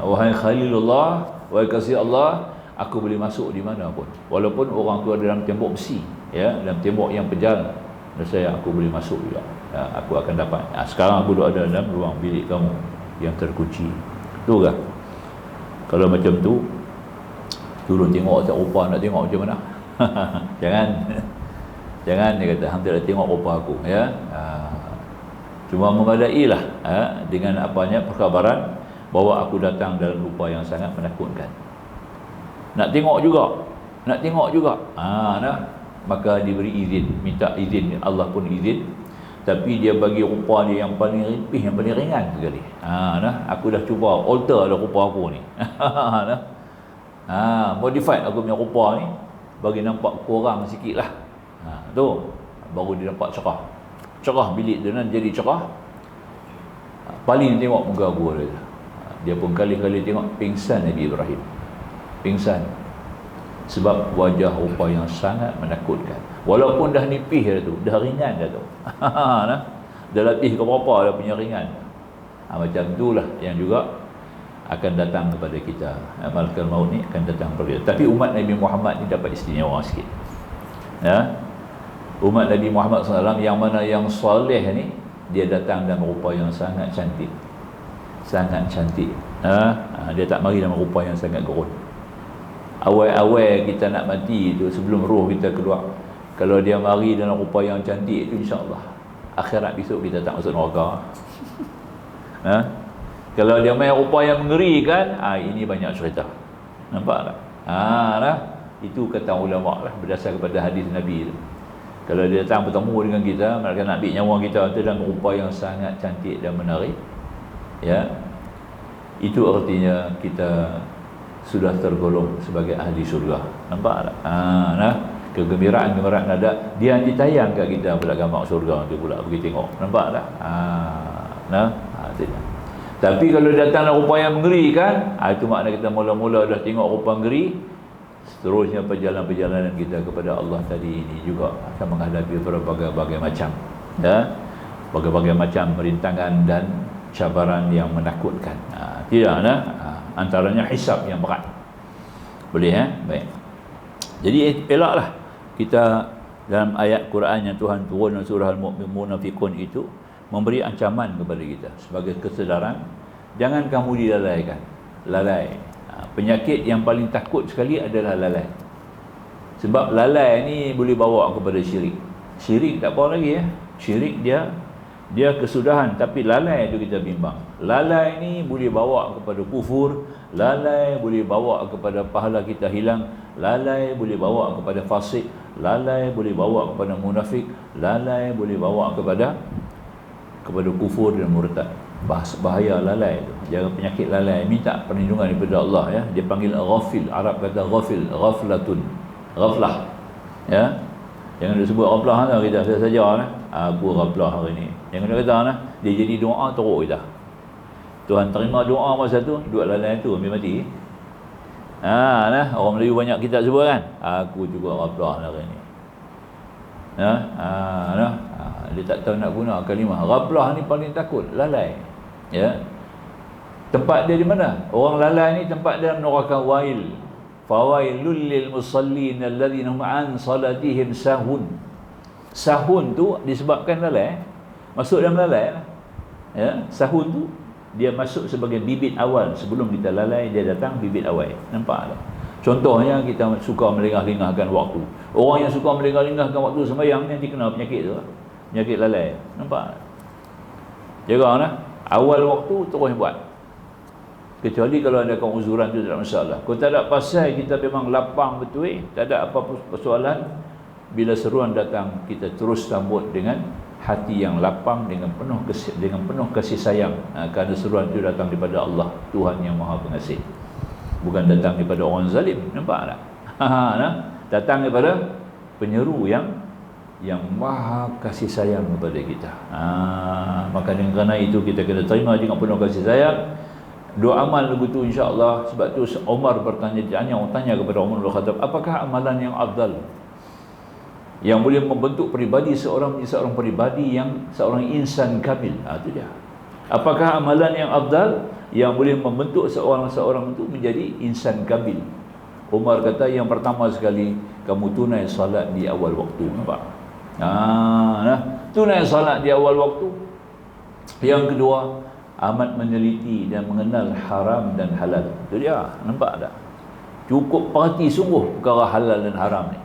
Wahai Khalilullah, wahai kasih Allah, aku boleh masuk di mana pun. Walaupun orang tu ada dalam tembok besi, ya, dalam tembok yang pejal, dan saya aku boleh masuk juga. Aku akan dapat. Sekarang aku duduk ada dalam ruang bilik kamu yang terkunci. Tu kan? Kalau macam tu, turun tengok tak rupa nak tengok macam mana? Jangan dia kata, hang tak tengok rupa aku, ya. Cuma memadailah, dengan apanya perkhabaran bahawa aku datang dalam rupa yang sangat menakutkan. Nak tengok juga. Maka diberi izin, minta izin, Allah pun izin. Tapi dia bagi rupa dia yang paling ripih, yang paling ringan sekali. Aku dah cuba alter dah rupa aku ni. Modified aku punya rupa ni bagi nampak kurang sikit lah. Tu baru dia dapat cerah bilik dia nanti jadi cerah. Paling tengok muka aku dia pun kali-kali tengok pingsan Nabi Ibrahim. Pingsan sebab wajah rupa yang sangat menakutkan. Walaupun dah nipih dah tu, dah ringan dah tu. Dah latih ke berapa dah punya ringan. Macam itulah yang juga akan datang kepada kita. Malakal Maut ni akan datang kepada kita. Tapi umat Nabi Muhammad ni dapat istimewa sikit, ya. Umat Nabi Muhammad SAW yang mana yang soleh ni, dia datang dalam rupa yang sangat cantik. Sangat cantik. Dia tak mari dalam rupa yang sangat gerun. Awal-awal kita nak mati tu, sebelum roh kita keluar, kalau dia mari dalam rupa yang cantik itu, insya-Allah akhirat besok kita tak masuk neraka. Kalau dia main rupa yang mengerikan, ini banyak cerita. Nampak tak? Itu kata ulama lah, berdasar kepada hadis Nabi tu. Kalau dia datang bertemu dengan kita, mereka nak ambil nyawa kita tu dalam rupa yang sangat cantik dan menarik, ya, itu artinya kita sudah tergolong sebagai ahli surga. Nampak tak? Kegembiraan ada, dia nanti tayang kat kita pula gambar surga tu pula, pergi tengok. Nampak tak? Tapi kalau datang dalam rupa yang mengerikan, itu makna kita mula-mula dah tengok rupa ngeri. Seterusnya perjalanan kita kepada Allah tadi ini juga akan menghadapi berbagai macam, ya, berbagai macam rintangan dan cabaran yang menakutkan. Antaranya hisab yang berat. Boleh, baik. Jadi elaklah kita dalam ayat Quran yang Tuhan turun dalam surah Al-Munafiqun itu memberi ancaman kepada kita sebagai kesedaran, jangan kamu dilalaikan. Lalai. Penyakit yang paling takut sekali adalah lalai. Sebab lalai ni boleh bawa kepada syirik. Syirik tak apa lagi ya. Syirik dia kesudahan, tapi lalai itu kita bimbang. Lalai ni boleh bawa kepada kufur, lalai boleh bawa kepada pahala kita hilang, lalai boleh bawa kepada fasik, lalai boleh bawa kepada munafik, lalai boleh bawa kepada kufur dan murtad. Bahaya lalai itu. Jangan penyakit lalai, minta perlindungan daripada Allah ya. Dia panggil ghafil, Arab kata ghafil, ghaflatun, ghaflah. Ya. Jangan disebut ghaflah lah kita saja lah. Aku ghaflah hari ni. Jangan kata lah, dia jadi doa teruk kita. Tuhan terima doa masa tu, duduk lalai tu ambil mati. Nah, orang Melayu banyak kita sebut kan. Aku juga ghaflah hari ni. Dia tak tahu nak guna kalimah. Ghaflah ni paling takut, lalai. Ya. Tempat dia di mana? Orang lalai ni tempat dia neraka wail. Fawailul lil musallin alladhina hum an salatihim sahun. Sahun tu disebabkan lalai. Masuk dalam lalai lah. Ya, sahun tu dia masuk sebagai bibit awal. Sebelum kita lalai, dia datang bibit awal. Nampak tak? Contohnya kita suka melengah-lengahkan waktu. Orang yang suka melengah-lengahkan waktu sembahyang nanti kena penyakit tu. Penyakit lalai. Nampak tak? Janganlah awal waktu terus buat. Kecuali kalau ada keuzuran tu tak ada masalah. Kalau tak ada pasal kita memang lapang betul, tak ada apa persoalan. Bila seruan datang, kita terus sambut dengan hati yang lapang, dengan penuh kasih sayang. Kerana seruan itu datang daripada Allah, Tuhan yang Maha Pengasih. Bukan datang daripada orang zalim. Nampak tak? Datang daripada penyeru yang Maha kasih sayang kepada kita. Maka dengan kerana itu kita kena terima dengan penuh kasih sayang. Doa amal begitu insya-Allah. Sebab tu Umar tanya kepada Umar bin Khattab, apakah amalan yang afdal yang boleh membentuk pribadi seorang pribadi yang seorang insan kamil? Itu dia. Apakah amalan yang afdal yang boleh membentuk seorang itu menjadi insan kamil? Umar kata yang pertama sekali, kamu tunai salat di awal waktu. Nampak? Tunai salat di awal waktu. Yang kedua, amat meneliti dan mengenal haram dan halal. Itu dia. Nampak tak? Cukup perhati sungguh perkara halal dan haram ni.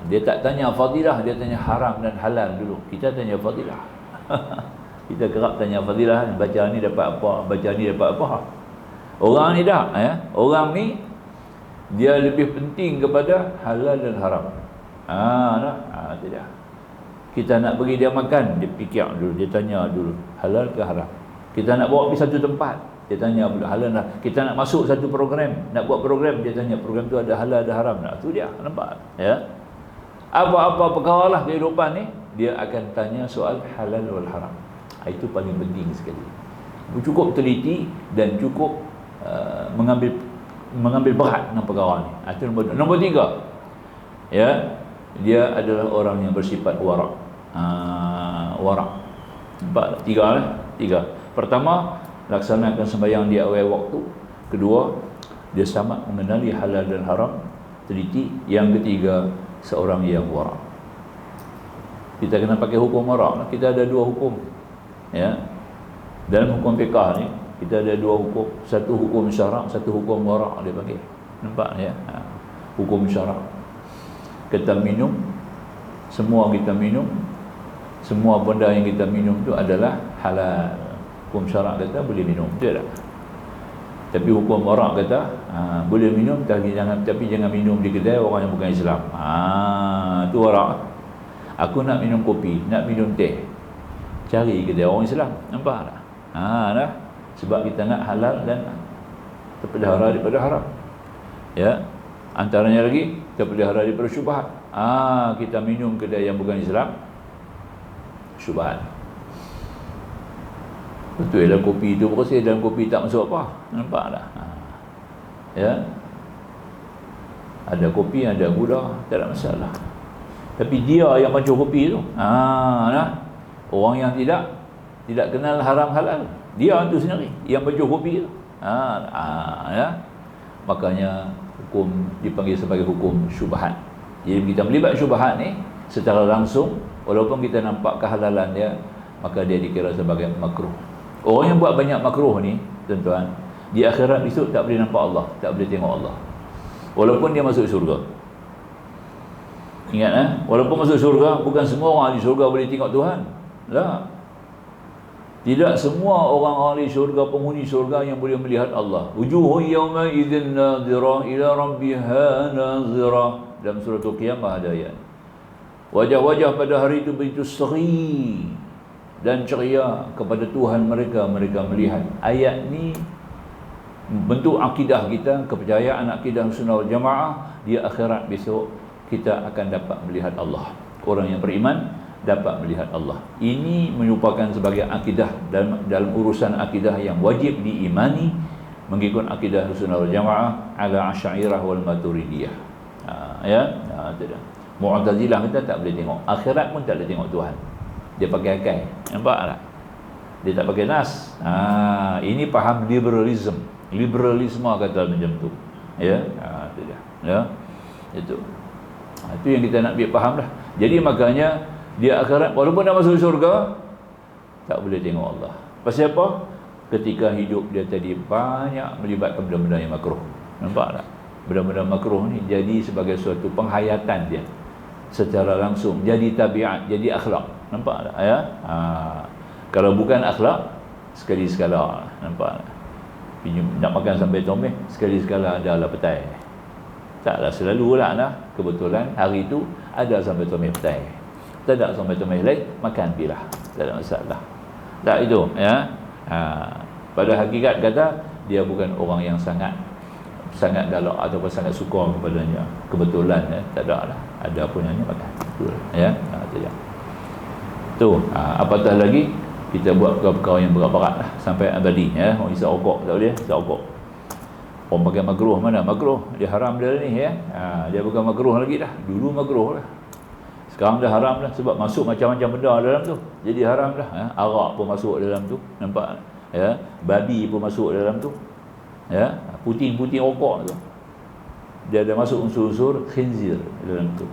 Dia tak tanya fadilah, dia tanya haram dan halal dulu. Kita tanya fadilah. Kita kerap tanya fadilah, baca ni dapat apa, baca ni dapat apa. Orang ni dah, orang ni dia lebih penting kepada halal dan haram. Itu dia. Kita nak bagi dia makan, dia fikir dulu, dia tanya dulu, halal ke haram. Kita nak bawa pergi satu tempat, dia tanya halal dah. Kita nak masuk satu program, nak buat program, dia tanya program tu ada halal ada haram tak? Tu dia, nampak? Ya. Apa-apa perkara lah kehidupan ni, dia akan tanya soal halal wal haram. Itu paling penting sekali. Cukup teliti dan cukup mengambil berat dengan perkara ni. Itu nombor tiga. Ya, dia adalah orang yang bersifat warak. Warak. Nampak? Tiga. Pertama, laksanakan sembahyang di awal waktu. Kedua, dia sangat mengenali halal dan haram, teliti. Yang ketiga, seorang yang warak. Kita kena pakai hukum warak. Kita ada dua hukum. Ya. Dalam hukum fiqah ni, kita ada dua hukum. Satu hukum syarak, satu hukum warak dia panggil. Nampak ya? Hukum syarak. Kita minum, semua kita minum, semua benda yang kita minum tu adalah halal. Hukum syarak kata boleh minum, betul tak? Tapi hukum warak kata boleh minum tapi jangan minum di kedai orang yang bukan Islam. Tu warak. Aku nak minum kopi, nak minum teh, cari kedai orang Islam. Nampak tak? Dah. Sebab kita nak halal dan terpelihara daripada haram. Ya. Antaranya lagi terpelihara daripada syubhat. Kita minum kedai yang bukan Islam, syubhat. Betul dalam kopi itu bersih, dalam kopi tak masuk apa. Nampak tak? Ya. Ada kopi, ada gula, tak ada masalah. Tapi dia yang macam kopi tu, orang yang tidak kenal haram halal, dia itu sendiri yang macam kopi tu. Ya. Makanya hukum dipanggil sebagai hukum syubhat. Jadi kita melibat syubhat ni secara langsung, walaupun kita nampak kehalalan dia, maka dia dikira sebagai makruh. Orang yang buat banyak makruh ni, tuan-tuan, di akhirat esok tak boleh nampak Allah, tak boleh tengok Allah, walaupun dia masuk syurga. Ingat, walaupun masuk syurga, bukan semua orang ahli syurga boleh tengok Tuhan. Tak. Tidak semua orang ahli syurga, penghuni syurga yang boleh melihat Allah. Wujuhun yawma idzin nadhira ila rabbiha nadhira. Dalam surah Al-Qiyamah ada ayat. Wajah-wajah pada hari itu begitu seri dan ceria kepada Tuhan mereka, mereka melihat. Ayat ni bentuk akidah kita, kepercayaan akidah Sunnah wal Jamaah. Di akhirat besok kita akan dapat melihat Allah. Orang yang beriman dapat melihat Allah. Ini merupakan sebagai akidah dalam urusan akidah yang wajib diimani mengikut akidah Sunnah wal Jamaah ala Asy'ariyah wal Maturidiyah. Tidak. Mu'tazilah kita tak boleh tengok akhirat, pun tak boleh tengok Tuhan. Dia pakai akal. Nampak tak? Dia tak pakai nas. Ini faham liberalism. Liberalisme kata macam tu. Itu dia. Itu yang kita nak biar faham dah. Jadi makanya dia akhirat walaupun dah masuk syurga tak boleh tengok Allah. Pasal apa? Ketika hidup dia tadi banyak melibatkan benda-benda yang makruh. Nampak tak? Benda-benda makruh ni jadi sebagai suatu penghayatan dia secara langsung, jadi tabiat, jadi akhlak. Nampak tak? Kalau bukan akhlak, sekali-sekala. Nampak tak? Nak makan sampai tomeh, sekali-sekala ada lah petai. Taklah selalu lah. Kebetulan hari itu ada sampai tomeh petai. Tak ada sampai tomeh lain, makan bilah. Tak ada masalah. Tak itu, pada hakikat kata dia bukan orang yang sangat galak ataupun sangat suka kepadanya. Kebetulan tak ada lah. Ada pun hanya makan. Betul. Tu, apatah lagi kita buat perkara yang berat-berat lah sampai abadi. Orang isap rokok tak boleh, isap rokok. Orang pakai makruh, mana makruh? Dia haram dia ni dia bukan makruh lagi dah. Dulu makruh lah. Sekarang dah haram dah sebab masuk macam-macam benda dalam tu. Jadi haram dah. Arak pun masuk dalam tu. Nampak? Babi pun masuk dalam tu. Puting-puting rokok tu. Dia ada masuk unsur-unsur khinzir dalam tu.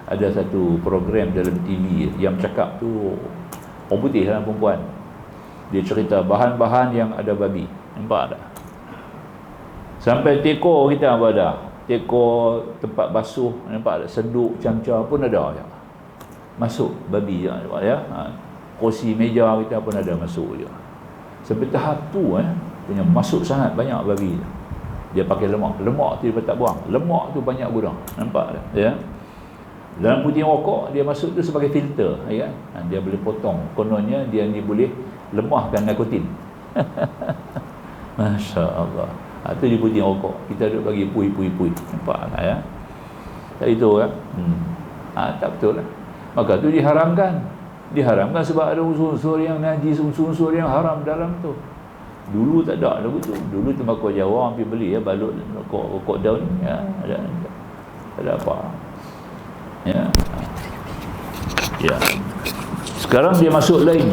Ada satu program dalam TV yang cakap tu orang putih dalam perempuan. Dia cerita bahan-bahan yang ada babi. Nampak tak? Sampai tekor kita apa ada. Tekor tempat basuh, nampak tak? Senduk, camca pun ada je. Masuk babi je. Kursi meja kita pun ada masuk je. Sampai tahap tu punya masuk sangat banyak babi. Dia pakai lemak. Lemak tu dia tak buang. Lemak tu banyak guna. Nampak tak? Dalam puting rokok dia masuk tu sebagai filter, dia boleh potong. Kononnya dia ni boleh lemahkan nikotin. Masya-Allah. Itu di puting rokok. Kita duduk bagi pui. Nampak tak Tak itu tak betul lah. Maka tu diharamkan. Diharamkan sebab ada unsur-unsur yang najis, unsur-unsur yang haram dalam tu. Dulu tak ada begitu. Dulu tembakau Jawa hampir beli balut rokok daun ada. Tak ada apa. Sekarang dia masuk lain.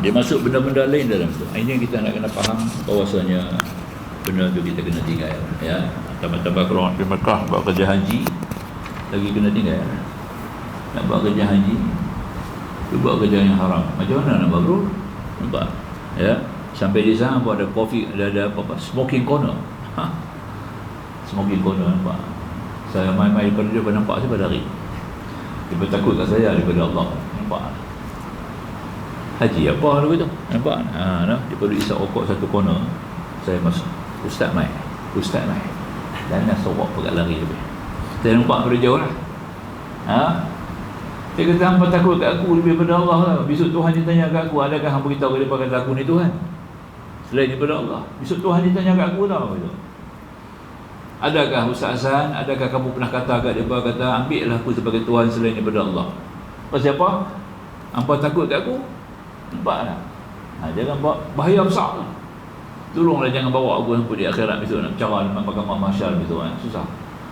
Dia masuk benda-benda lain dalam tu. Ini kita nak kena faham bahawasanya benda tu kita kena tinggal. Tambah-tambah kalau di Mekah buat kerja haji lagi kena tinggal. Nak buat kerja haji, tu buat kerja yang haram. Macam mana nak buat, bro? Nampak? Sampai di sana pun ada kopi, ada apa smoking corner. Smoking corner, nampak? Saya main-main kerja pun nampak saya pada hari. Dia takut kat saya daripada Allah. Nampak? Haji apa begitu? Nampak? Dia perlu isap rokok satu corner. Saya masuk. Ustaz mai. Dan nak sorok pegat lari lebih. Saya nampak pada jauh lah. Dia kata hangpa takut kat aku lebih daripada Allah lah. Besok Tuhan dia tanya kat aku, adakah hangpa beritahu kepada dia kata aku ni Tuhan selain daripada Allah? Besok Tuhan dia tanya kat aku tau. Adakah Ustaz Hasan, adakah kamu pernah kata kat dia kata ambillah aku sebagai Tuhan selain daripada Allah? Pasal apa? Hangpa takut kat aku? Nampak tak? Jangan bahaya besar lah. Tolonglah jangan bawa aku sampai di akhirat besok nak cara dengan mahkamah mahsyar besok susah.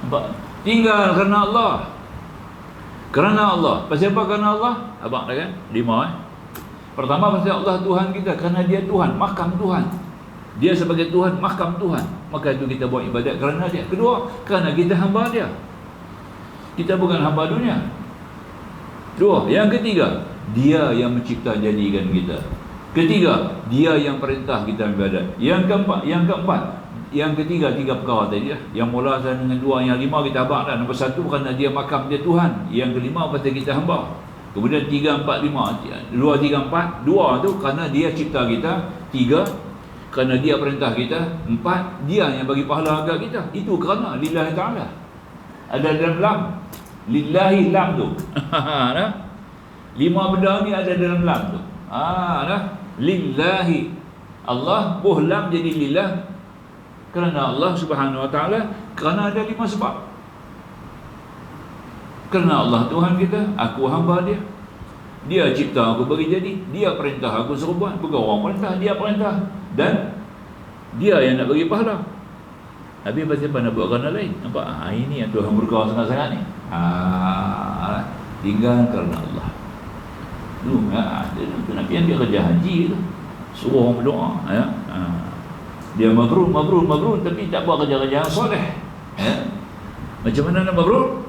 Nampak? Tinggal kerana Allah. Kerana Allah. Pasal apa kerana Allah? Abang dah kan? 5 Pertama pasal Allah Tuhan kita, kerana dia Tuhan, makam Tuhan. Dia sebagai Tuhan, mahkam Tuhan. Maka itu kita buat ibadat kerana dia. Kedua, kerana kita hamba dia. Kita bukan hamba dunia. Dua. Yang ketiga, dia yang mencipta jadikan kita. Ketiga, dia yang perintah kita ibadat. Yang ketiga, tiga perkara tadi lah. Yang mula dengan dua, yang lima kita habaq dah. Nombor satu, kerana dia makam dia Tuhan. Yang kelima, pasal kita hamba. Kemudian 3, 4, 5 2, 3, 4. 2 tu kerana dia cipta kita. 3, kerana dia perintah kita. 4, dia yang bagi pahala agak kita. Itu kerana lillahi ta'ala. Ada dalam lam. Lillahi lam tu. Nah, 5 benda ni ada dalam lam tu. Nah, lillahi. Allah buh lam jadi lillah. Kerana Allah Subhanahu wa ta'ala. Kerana ada 5 sebab. Kerana Allah Tuhan kita, aku hamba dia. Dia cipta aku bagi jadi. Dia perintah aku suruh buat. Bukan orang perintah, dia perintah. Dan dia yang nak bagi pahala. Habis pasal apa nak buat kerana lain. Nampak? Ini yang Tuhan berkau sangat-sangat ni. Tinggal kerana Allah. Itu Nabi yang dia kerja haji tu. Suruh orang berdoa. Dia mabrur, tapi tak buat kerja-kerja yang soleh. Macam mana nak mabrur?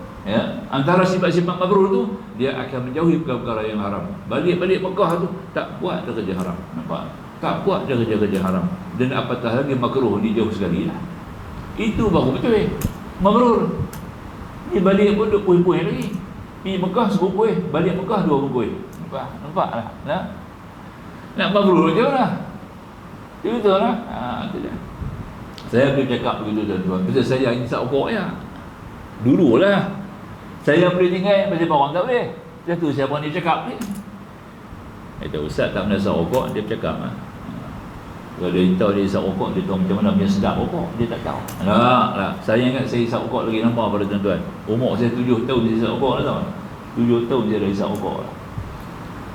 Antara sifat-sifat mabrur tu, dia akan menjauhi perkara-perkara yang haram. Balik-balik Mekah tu, tak buat dia kerja haram. Nampak? Tak buat dia kerja-kerja haram. Dan apatah lagi makruh, dia jauh sekali lah. Itu baru betul mabrur. Ni balik pun duk puih-puih lagi. Pergi Mekah sebut puih, balik Mekah 2 puih. Nampak lah. Nak mabrur je lah. Itu betul lah. Itu dia. Saya boleh cakap begitu tuan-tuan. Pasal saya insya Allah ya. Dulu lah saya boleh tinggal, pasal orang tak boleh. Lepas tu saya berani cakap ni. Itu ustaz tak pernah isap rokok, dia bercakap lah. Kalau dia tahu dia isap rokok, dia tahu macam mana punya sedap rokok, dia tak tahu. Lah. Saya ingat saya isap rokok lagi nampak pada tuan-tuan. Umur saya 7 tahun saya isap rokok lah tau. 7 tahun saya dah isap rokok lah.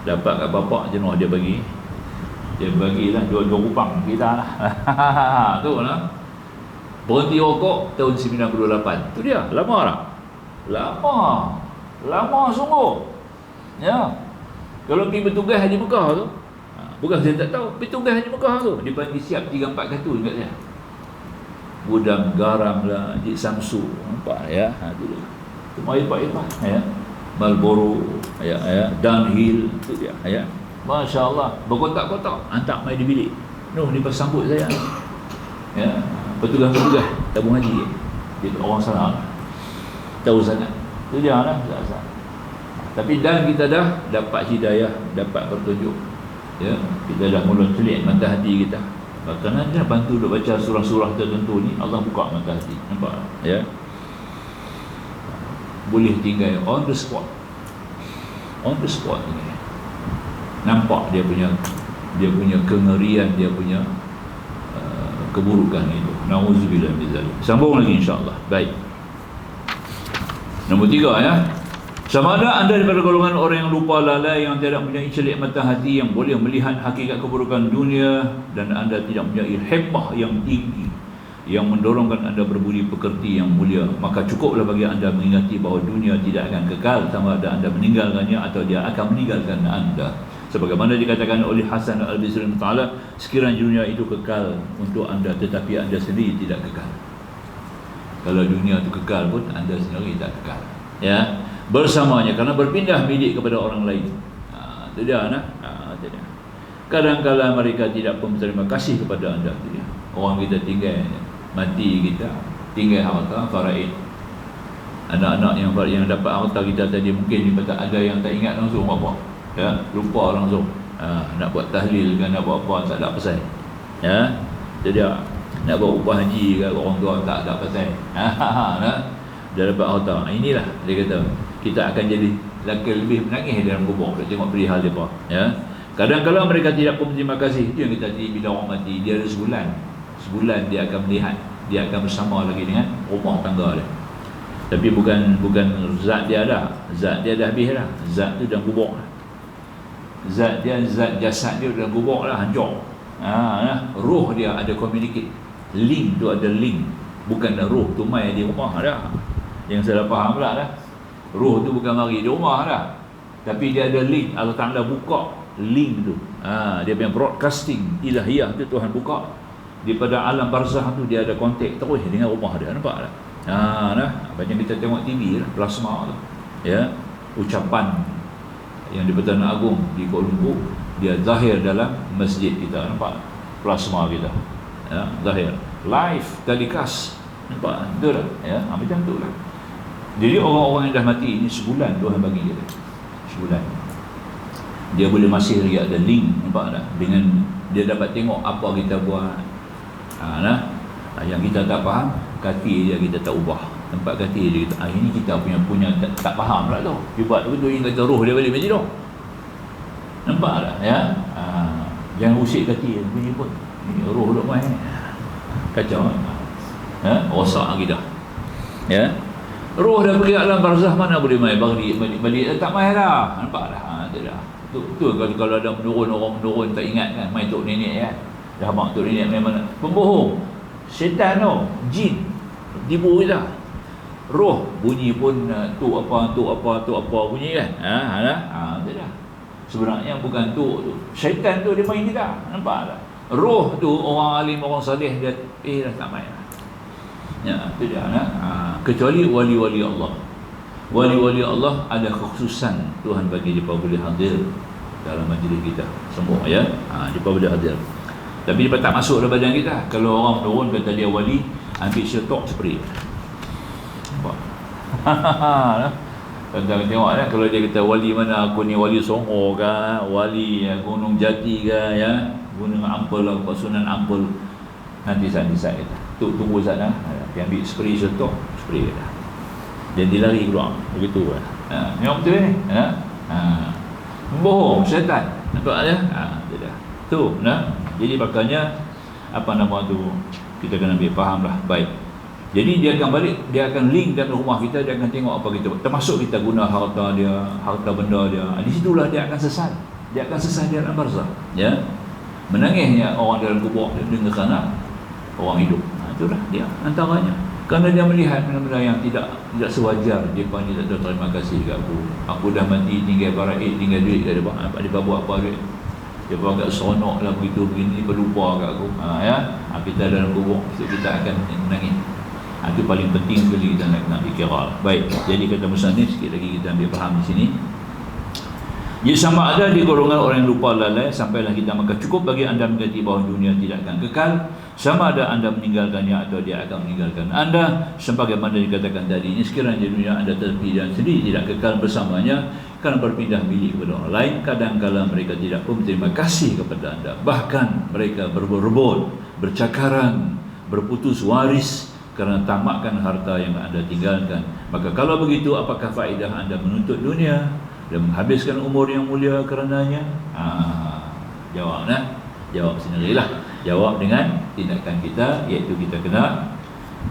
Dapat kat bapak jenuh dia bagi. Dia bagilah 2 rupang kita lah. Tu lah. Berhenti rokok tahun 98. Tu dia, lama tak? Lama sungguh. Ya. Kalau pergi bertugas Haji Mekah tu, bukan saya tak tahu, pergi tugas Haji Mekah tu, dia bagi siap 3-4 kartun kat saya. Gudang garam lah, Cik Samsu, nampak ya. Tu dia. Cuma hebat-hebat ya. Marlboro ya, Downhill tu dia ya. Masya-Allah, berkotak-kotak hantar mai di bilik. Noh ni pas sambut saya. Ya, petugas-petugas tabung haji. Dia orang sana. Tahu sangat. Tu dia lah. Tapi dan kita dah dapat hidayah, dapat petunjuk. Ya, kita dah mula celik mata hati kita. Kerana dia bantu duk baca surah-surah tertentu ni, Allah buka mata hati. Nampak? Ya. Boleh tinggal on the spot. On the spot ni. Nampak dia punya kengerian, dia punya keburukan itu. Nauzubillah min zalik. Sambung lagi insya-Allah. Baik. Nombor 3 ya. Sama ada anda daripada golongan orang yang lupa lalai, yang tidak mempunyai celik mata hati yang boleh melihat hakikat keburukan dunia, dan anda tidak mempunyai himmah yang tinggi yang mendorongkan anda berbudi pekerti yang mulia, maka cukuplah bagi anda mengingati bahawa dunia tidak akan kekal, sama ada anda meninggalkannya atau dia akan meninggalkan anda. Sebagaimana dikatakan oleh Hasan Al-Basri Ta'ala, sekiranya dunia itu kekal untuk anda, tetapi anda sendiri tidak kekal. Kalau dunia itu kekal pun, anda sendiri tak kekal. Ya, bersamanya, kerana berpindah milik kepada orang lain. Itu dia, kadang-kadang mereka tidak pun berterima kasih kepada anda. Itu dia. Orang kita tinggal, mati kita, tinggal harta, faraid. Anak-anak yang dapat harta kita tadi, mungkin ada yang tak ingat langsung apa. Ya, lupa langsung. Nak buat tahlil kan, nak buat apa, tak ada pasal. Ya, jadi nak buat upah haji ke, orang tua tak ada pasal. Dia dapat harta. Inilah dia kata, kita akan jadi lebih menangis dalam kubur. Kita tengok perihal mereka. Ya, kadang-kadang mereka tidak pun berterima kasih. Itu yang kita tadi, bila orang mati, dia ada sebulan dia akan melihat, dia akan bersama lagi dengan rumah tangga dia. Tapi bukan zat dia dah. Zat dia dah habis dah. Zat tu dalam kubur. Zat jasad dia dalam kubur lah, hancur. Roh dia ada communicate. Link tu ada link. Bukan dah roh tu mai di rumah dah. Yang salah faham pula dah. Roh tu bukan mari di rumah dah. Tapi dia ada link. Allah Ta'ala buka link tu. Dia punya broadcasting ilahiyah tu Tuhan buka. daripada alam barzah tu dia ada kontak terus dengan rumah dia, nampak tak? Macam kita tengok TV lah, plasma tu, ya, ucapan yang di Perdana Agung di Kuala Lumpur dia zahir dalam masjid kita, nampak plasma kita, ya, zahir live telecast, nampak betul tak? Ya, macam tu lah. Jadi orang-orang yang dah mati ini sebulan Tuhan bagi dia, sebulan dia boleh masih lagi ada link, nampak tak? Dengan dia dapat tengok apa kita buat. Yang kita tak faham, kaki dia kita tak ubah, tempat kaki dia kita, ini kita punya tak faham pula tu, dia buat betul, yang kata roh dia balik macam tu, nampak tak? Ya, jangan usik kaki bunyi pun, ini roh duk main, kacau, rosak kita, ya. Roh dah pergi alam barzah, mana boleh main balik tak main dah, nampak dah. Tu kalau ada orang menurun tak ingat kan, main tok nenek kan, dah mak tok nenek main mana, pembohong, syaitan tu, jin tipu kita. Roh bunyi pun tu apa bunyi kan, tu dah. Sebenarnya bukan tu syaitan tu dia main kita, nampak tak? Roh tu orang alim, orang saleh dia dah tak main. Ya, tu dia. Kecuali wali-wali Allah. Wali-wali Allah ada kekhususan Tuhan bagi dia boleh hadir dalam majlis kita semua, ya. Dia boleh hadir. Tapi dia tak masuk dalam badan kita. Kalau orang turun kata dia wali, ambil setok spray. Nampak? Tentang tengok kan, kalau dia kata wali mana, aku ni wali Songo ke, wali Gunung Jati ke, ya, Gunung Ampel lah, Sunan Ampel, nanti saat kita tunggu sana, dia ambil spray setok, spray dah. Dan dia lari keluar begitu kan. Tengok betul ni, bohong syaitan, nampak ya. Dia dah tu, jadi makanya apa nama tu, kita kena ambil faham lah baik. Jadi dia akan balik, dia akan link dalam rumah kita, dia akan tengok apa kita, termasuk kita guna harta dia, harta benda dia. Di situlah dia akan sesat, dia akan sesat di alam barzah, ya. Menangisnya orang dalam kubur dia dengar sana orang hidup. Itulah dia antaranya. Kerana dia melihat benda-benda yang tidak sewajar, dia panggil tak tahu terima kasih kat aku dah mati, tinggal baraid, tinggal duit kat dia buat apa duit, dia buat kat seronok lah begitu begini, berlupa kat aku, ya. Kita dalam kubur, kita akan menangis. Itu paling penting sekali kita nak fikirkan. Baik, jadi kata musannif sikit lagi kita ambil faham di sini. Ia sama ada di golongan orang yang lupa lalai sampailah kita, maka cukup bagi anda mengerti bahawa dunia tidak akan kekal, sama ada anda meninggalkannya atau dia akan meninggalkan anda. Sebagaimana dikatakan tadi, ini sekiranya dunia anda terpilih dan sendiri tidak kekal bersamanya, karena berpindah milik kepada orang lain, kadang-kala mereka tidak pun berterima kasih kepada anda, bahkan mereka berebut-rebut, bercakaran, berputus waris kerana tamakkan harta yang anda tinggalkan. Maka kalau begitu, apakah faedah anda menuntut dunia dan menghabiskan umur yang mulia karenanya? Jawab sendirilah. Jawab dengan tindakan kita, iaitu kita kena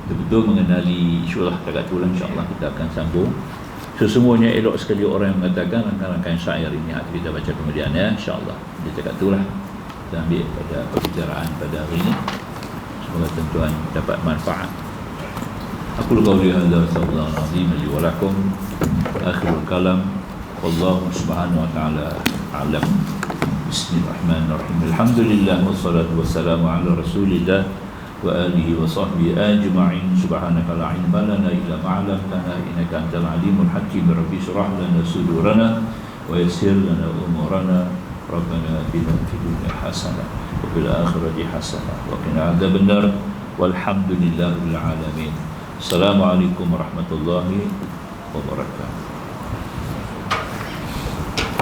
betul-betul mengenali isyulah takat tulang. InsyaAllah kita akan sambung. Sesungguhnya elok sekali orang yang mengatakan rangkaian syair ini akan kita baca kemudian, ya, insyaAllah. Dia cakap itulah kita ambil pada perbicaraan pada hari ini. Semoga tuan dapat manfaat. Aku qauli hadza, sallallahu alaihi wa lakum, akhirul kalam, wallahu subhanahu wa ta'ala a'lam. Bismillahirrahmanirrahim. Alhamdulillah wassalatu wassalamu ala Rasulillah wa alihi wa sahbihi ajma'in. Subhanaka la ilma lana illa ma 'allamtana innaka antal alimul hakim. Rabbi shrah lana sudurana wa yassir lana umurana. Rabbana atina fid dunya hasanah wa fil akhirati hasanah wa qina adzaban nar. Walhamdulillahil alamin. Assalamualaikum warahmatullahi wabarakatuh.